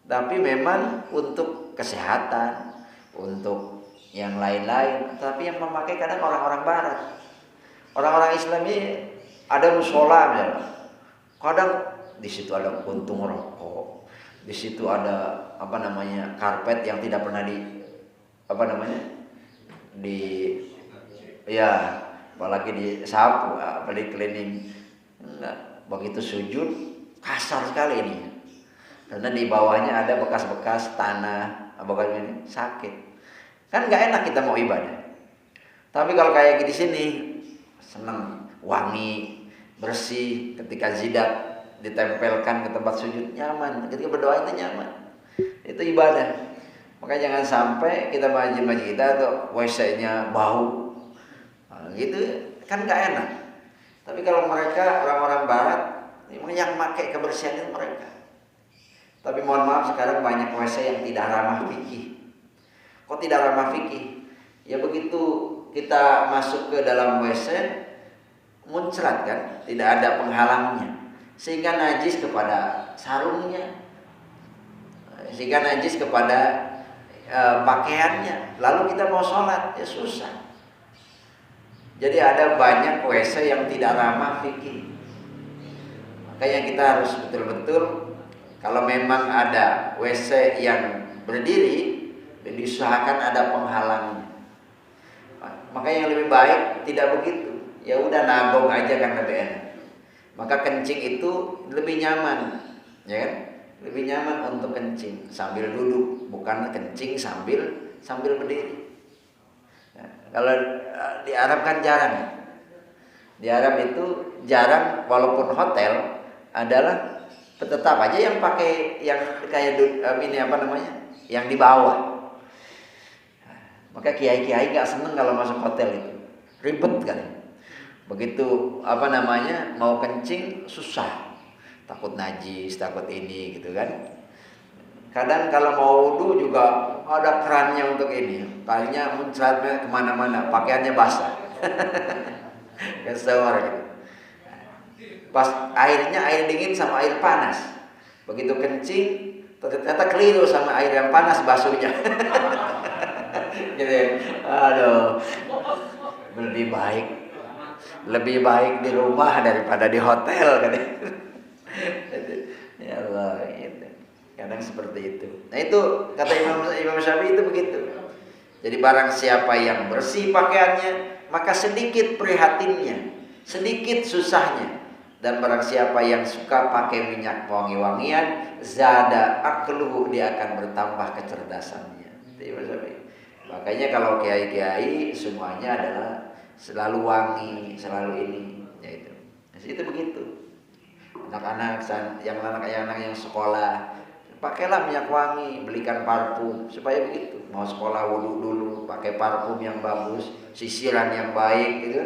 tapi memang untuk kesehatan, untuk yang lain-lain. Tapi yang memakai kadang orang-orang Barat. Orang-orang Islam ini ada musola misalnya. Kadang di situ ada puntung rokok, di situ ada karpet yang tidak pernah apalagi disapu, apalagi cleaning. Begitu sujud kasar sekali ini, karena di bawahnya ada bekas-bekas tanah, ini sakit. Kan nggak enak kita mau ibadah. Tapi kalau kayak di sini senang, wangi, bersih. Ketika zidat ditempelkan ke tempat sujud nyaman, ketika berdoa itu nyaman, itu ibadah. Maka jangan sampai kita masjid kita tuh WC-nya bau, gitu kan nggak enak. Tapi kalau mereka orang-orang Barat yang pakai kebersihan itu mereka. Tapi mohon maaf sekarang banyak WC yang tidak ramah fikih. Kok tidak ramah fikih? Ya begitu kita masuk ke dalam WC muncrat kan, tidak ada penghalangnya, sehingga najis kepada sarungnya, sehingga najis kepada pakaiannya. Lalu kita mau sholat ya susah. Jadi ada banyak WC yang tidak ramah fikih. Makanya kita harus betul-betul, kalau memang ada WC yang berdiri, diusahakan ada penghalangnya. Makanya yang lebih baik tidak begitu. Ya udah nabung aja kan lebih enak. Maka kencing itu lebih nyaman, ya kan? Lebih nyaman untuk kencing sambil duduk, bukan kencing sambil berdiri. Nah, kalau di Arab kan jarang. Di Arab itu jarang, walaupun hotel adalah tetap aja yang pakai yang kayak ini apa namanya, yang di bawah. Maka kiai-kiai nggak seneng kalau masuk hotel itu, ribet kan. Begitu apa namanya mau kencing susah, takut najis, takut ini gitu kan. Kadang kalau mau wudhu juga ada kerannya untuk ini, kayaknya muncratnya kemana-mana, pakaiannya basah. Kesawar gitu. Pas airnya air dingin sama air panas. Begitu kencing ternyata keliru sama air yang panas basuhnya. Gitu. Aduh. Lebih baik di rumah daripada di hotel kan. Ya Allah, gitu. Kadang seperti itu. Nah itu kata Imam Syafi'i itu begitu. Jadi barang siapa yang bersih pakaiannya, maka sedikit prihatinnya, sedikit susahnya. Dan barang siapa yang suka pakai minyak wangi-wangian, zada akluhu, dia akan bertambah kecerdasannya. Makanya kalau kiai-kiai semuanya adalah selalu wangi, selalu ini, yaitu. Itu begitu. Anak-anak yang sekolah, pakailah minyak wangi, belikan parfum supaya begitu. Mau sekolah wudhu dulu, pakai parfum yang bagus, sisiran yang baik, gitu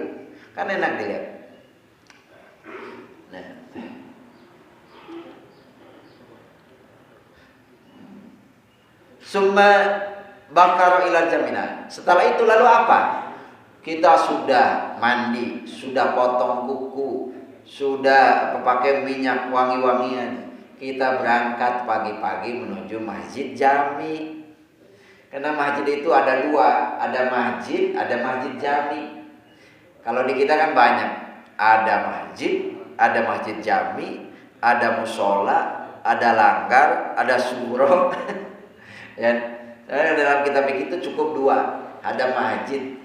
kan enak dilihat. Nah. Summa bakar ila jamina. Setelah itu lalu apa? Kita sudah mandi, sudah potong kuku, sudah pakai minyak wangi-wangian. Kita berangkat pagi-pagi menuju Masjid Jami. Karena masjid itu ada dua, ada masjid jami. Kalau di kita kan banyak, ada masjid jami, ada musola, ada langgar, ada surau. Ya, dalam kitab itu cukup dua, ada masjid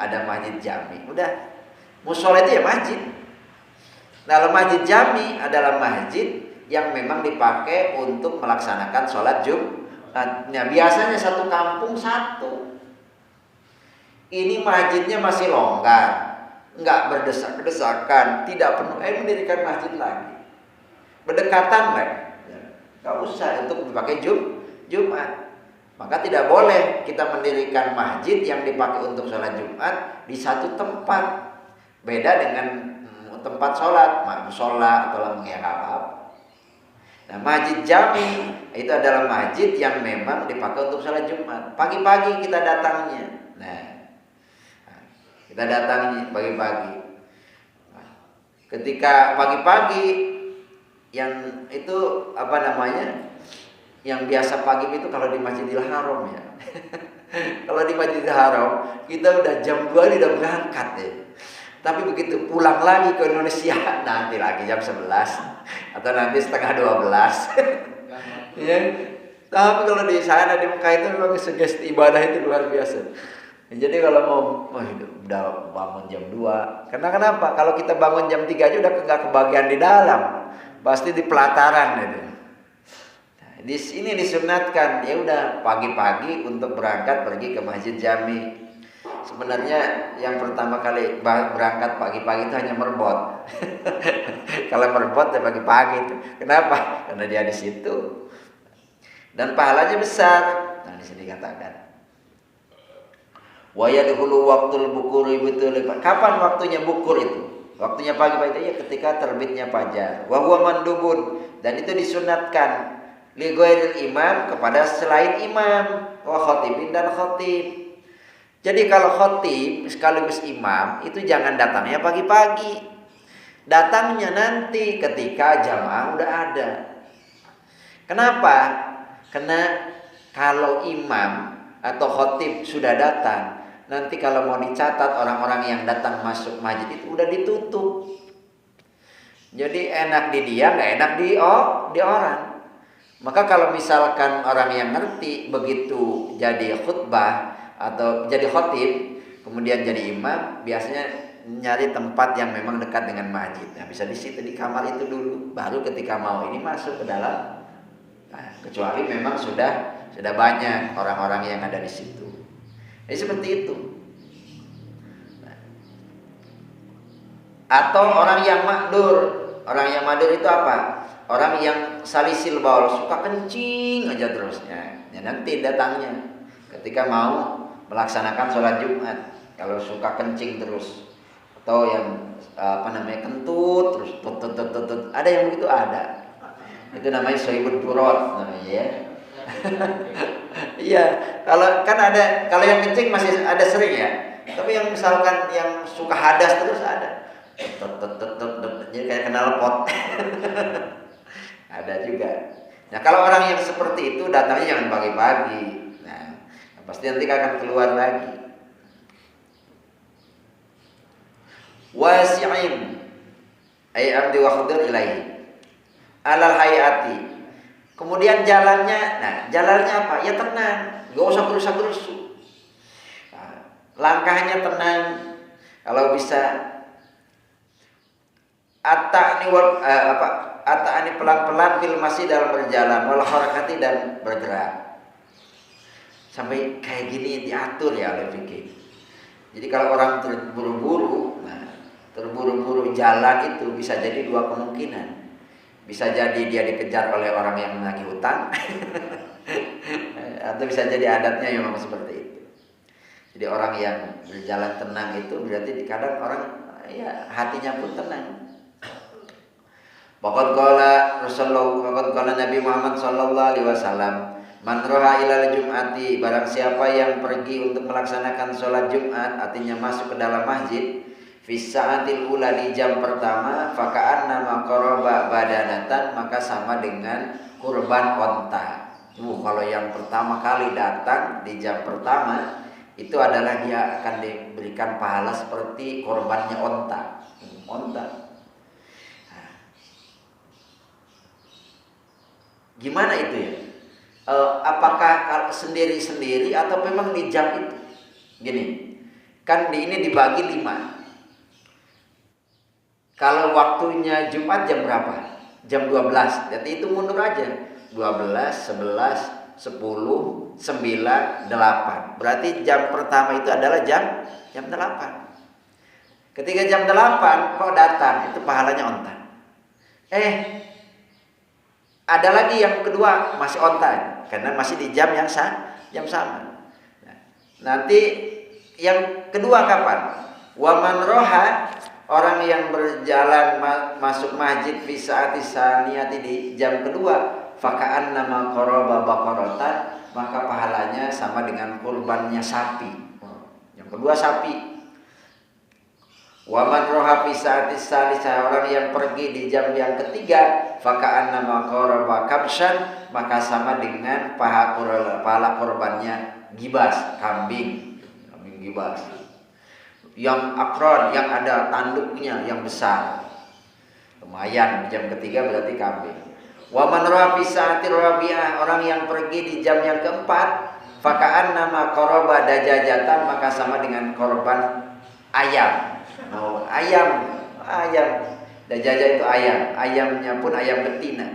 jami. Udah, musola itu ya masjid. Kalau masjid jami adalah masjid yang memang dipakai untuk melaksanakan sholat Jumat. Nah, biasanya satu kampung satu. Ini masjidnya masih longgar, nggak berdesak-desakan, tidak penuh, mendirikan masjid lagi, berdekatan lagi. Nggak usah untuk dipakai Jumat. Maka tidak boleh kita mendirikan masjid yang dipakai untuk sholat Jumat di satu tempat, beda dengan tempat sholat, musola atau lamanya apa. Nah, masjid jami itu adalah masjid yang memang dipakai untuk sholat Jumat. Pagi-pagi kita datangnya. Nah, kita datangi pagi-pagi. Nah, ketika pagi-pagi yang itu apa namanya? Yang biasa pagi itu kalau di Masjidil Haram ya. Kalau di Masjidil Haram kita udah jam 2 udah berangkat ya. Tapi begitu pulang lagi ke Indonesia nanti lagi jam 11 atau nanti setengah 12. Ya. Tapi kalau di sana di Mekah itu memang sugesti ibadah itu luar biasa. Jadi kalau mau udah bangun jam 2. Karena kenapa? Kalau kita bangun jam 3 aja udah nggak kebagian di dalam. Pasti di pelataran itu. Nah, di sini disunatkan ya udah pagi-pagi untuk berangkat pergi ke Masjid Jami. Sebenarnya yang pertama kali berangkat pagi-pagi itu hanya merbot. Kalau merbot ya pagi-pagi itu. Kenapa? Karena dia di situ. Dan pahalanya besar. Nah, di sini katakan. Wa yadkhulu waqtul bukuri betul. Kapan waktunya bukur itu? Waktunya pagi-pagi itu ya ketika terbitnya fajar. Wa huwa mandubun, dan itu disunatkan li ghairil imam, kepada selain imam, wa khatibin, dan khatib. Jadi kalau khatib sekaligus imam itu jangan datangnya pagi-pagi. Datangnya nanti ketika jamaah udah ada. Kenapa? Karena kalau imam atau khatib sudah datang, nanti kalau mau dicatat orang-orang yang datang masuk masjid itu udah ditutup. Jadi enak di dia, nggak enak di orang. Maka kalau misalkan orang yang ngerti begitu jadi khutbah atau jadi khatib, kemudian jadi imam, biasanya nyari tempat yang memang dekat dengan masjid. Nah, bisa di situ di kamar itu dulu, baru ketika mau ini masuk ke dalam. Nah, kecuali memang sudah banyak orang-orang yang ada di situ. Jadi seperti itu. Nah, atau orang yang makdur. Orang yang makdur itu apa? Orang yang salisil baul, suka kencing aja terusnya. Ya, nanti datangnya ketika mau melaksanakan sholat Jumat. Kalau suka kencing terus, atau yang kentut terus, tut. Ada yang begitu, ada. Itu namanya sohibul furad namanya ya. Iya, kalau kan ada, kalau yang kencing masih ada sering ya. Tapi yang misalkan yang suka hadas terus ada. Jadi kayak knalpot. Ada juga. Nah, kalau orang yang seperti itu datangnya jangan pagi-pagi. Nah, pasti nanti akan keluar lagi. Wasi'in ay amdi wa khudur ilaihi alal hayati. Kemudian jalannya, nah jalannya apa? Ya tenang, gak usah gerusak-gerusuk. Nah, langkahnya tenang. Kalau bisa ata'ni pelan-pelan fil masih dalam berjalan, wal harakati dan bergerak. Sampai kayak gini diatur ya oleh fikih. Jadi kalau orang terburu-buru, terburu-buru jalan itu bisa jadi dua kemungkinan. Bisa jadi dia dikejar oleh orang yang menagih hutang, atau bisa jadi adatnya memang seperti itu. Jadi orang yang berjalan tenang itu berarti kadang orang ya hatinya pun tenang. Waqad qala Nabi Muhammad sallallahu alaihi wasallam, man raha ilal jum'ati, barang siapa yang pergi untuk melaksanakan sholat Jumat, artinya masuk ke dalam masjid, fi sa'atil ula, di jam pertama, faka'an nama qoroba badanatan, maka sama dengan kurban onta. Kalau yang pertama kali datang di jam pertama, itu adalah dia akan diberikan pahala seperti korbannya onta. Gimana itu ya? Apakah sendiri-sendiri atau memang di jam itu? Gini, kan ini dibagi 5. Kalau waktunya Jumat jam berapa? Jam 12. Jadi itu mundur aja. 12, 11, 10, 9, 8. Berarti jam pertama itu adalah jam 8. Ketika jam 8 kok datang, itu pahalanya onta. Ada lagi yang kedua masih onta, karena masih di jam yang sama. Nah, nanti yang kedua kapan? Waman roha, orang yang berjalan masuk masjid fi saati saniyati, di jam kedua, faka'an nama qoroba baqaratan, maka pahalanya sama dengan kurbannya sapi. Yang kedua sapi. Waman roha fi saati salisah, orang yang pergi di jam yang ketiga, faka'an nama qoroba kabshan, maka sama dengan pahala kurbannya gibas, kambing gibas. Yang akron, yang ada tanduknya yang besar, lumayan. Di jam ketiga berarti kambing. Wa man ra'a fi sa'ati rabi'ah, orang yang pergi di jam yang keempat, faka'an nama qoroba dajajatan, maka sama dengan korban ayam. Ayam. Dajaja itu ayam. Ayamnya pun ayam betina.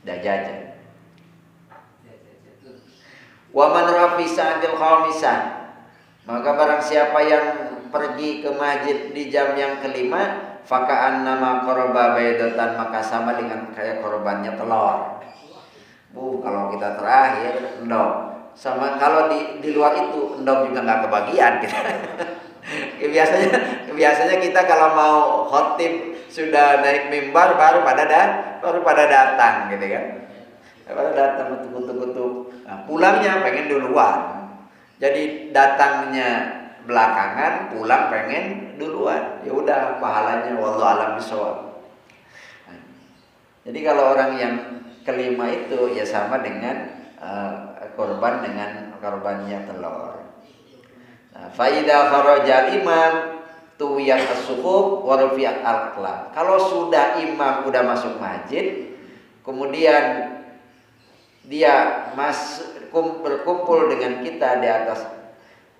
Dajaja. Wa man ra'a fi sa'atil khamisah, maka barang siapa yang pergi ke masjid di jam yang kelima, faka'an nama qoroba baydatan, maka sama dengan kayak korbannya telur. Kalau kita terakhir endom, sama kalau di luar itu endom juga nggak kebagian kita. Biasanya kita kalau mau khotib sudah naik mimbar baru pada datang gitu kan. Baru datang kutuk-kutuk. Nah, pulangnya pengen duluan. Jadi datangnya belakangan, pulang pengen duluan. Ya udah, pahalanya wallahu alam bisawab. Jadi kalau orang yang kelima itu ya sama dengan korban dengan korbannya telur. Nah, fa idza kharaja imam tuwiyat as-suhuf wa rufi'at al-aqlam. Kalau sudah imam udah masuk masjid, kemudian dia berkumpul dengan kita di atas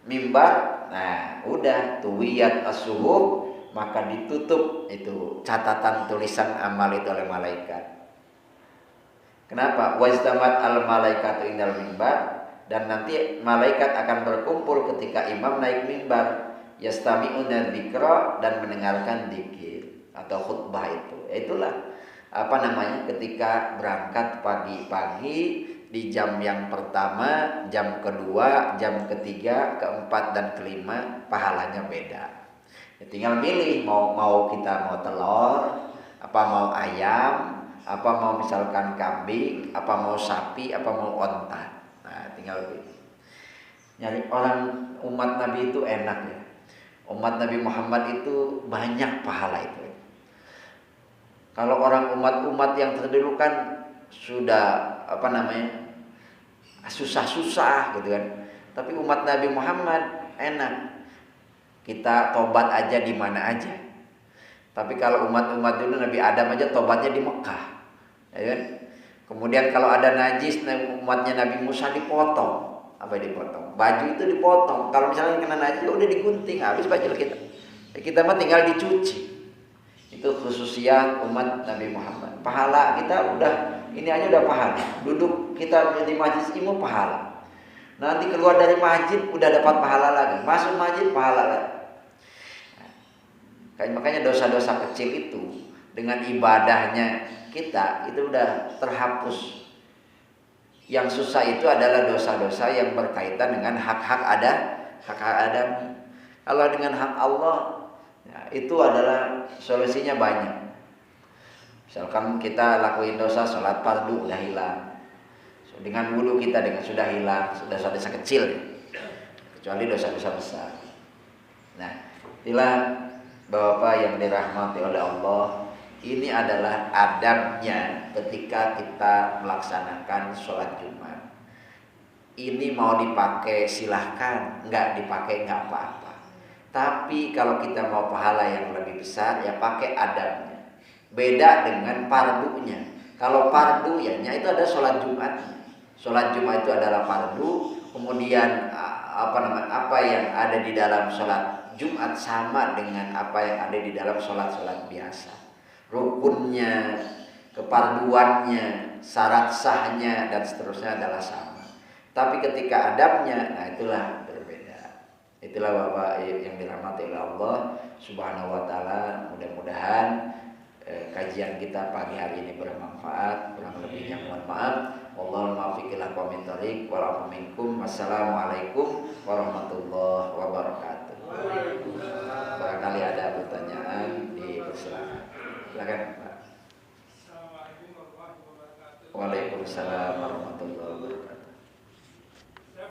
mimbar, nah udah tuwiyat as-suhuf, maka ditutup itu catatan tulisan amal itu oleh malaikat. Kenapa? Wajtamat al malaikatu indal mimbar, dan nanti malaikat akan berkumpul ketika imam naik mimbar, yastami'una dzikra, dan mendengarkan dzikir atau khutbah itu. Itulah ketika berangkat pagi-pagi di jam yang pertama, jam kedua, jam ketiga, keempat dan kelima pahalanya beda. Ya, tinggal milih mau kita mau telur, apa mau ayam, apa mau misalkan kambing, apa mau sapi, apa mau onta. Nah, tinggal pilih. Nyari orang umat Nabi itu enak ya. Umat Nabi Muhammad itu banyak pahala itu. Kalau orang umat-umat yang terdahulu kan sudah susah-susah gitu kan. Tapi umat Nabi Muhammad enak. Kita tobat aja di mana aja. Tapi kalau umat-umat dulu Nabi Adam aja tobatnya di Mekah. Ya kan? Kemudian kalau ada najis umatnya Nabi Musa dipotong. Apa dipotong? Baju itu dipotong. Kalau misalnya kena najis udah digunting, habis baju kita. Kita mah tinggal dicuci. Itu khususnya umat Nabi Muhammad. Pahala kita udah ini aja udah pahala. Duduk kita di majlis ilmu pahala. Nanti keluar dari masjid udah dapat pahala lagi. Masuk masjid pahala lagi. Makanya dosa-dosa kecil itu dengan ibadahnya kita itu udah terhapus. Yang susah itu adalah dosa-dosa yang berkaitan dengan hak-hak Adam. Kalau dengan hak Allah, ya, itu adalah solusinya banyak. Misalkan kita lakuin dosa sholat fardu udah hilang. Dengan wudu kita sudah hilang, dosa-dosa kecil, kecuali dosa-dosa besar. Nah, inilah Bapak yang dirahmati oleh Allah, ini adalah adabnya ketika kita melaksanakan sholat Jumat. Ini mau dipakai silahkan, nggak dipakai nggak apa-apa. Tapi kalau kita mau pahala yang lebih besar, ya pakai adabnya. Beda dengan pardunya. Kalau pardu ya itu ada sholat Jumat. Sholat Jumat itu adalah fardu. Kemudian apa yang ada di dalam sholat Jumat sama dengan apa yang ada di dalam sholat-sholat biasa. Rukunnya, keparduannya, syarat sahnya dan seterusnya adalah sama. Tapi ketika adabnya, nah itulah berbeda. Itulah Bapak yang dirahmati oleh Allah Subhanahu wa taala. Mudah-mudahan kajian kita pagi hari ini bermanfaat. Kurang lebihnya mohon maaf. Wallahul muwaffiq ila aqwamit thoriq. Wassalamualaikum warahmatullahi wabarakatuh. Barangkali ada pertanyaan dipersilakan. Silakan Pak. Waalaikumsalam warahmatullahi wabarakatuh.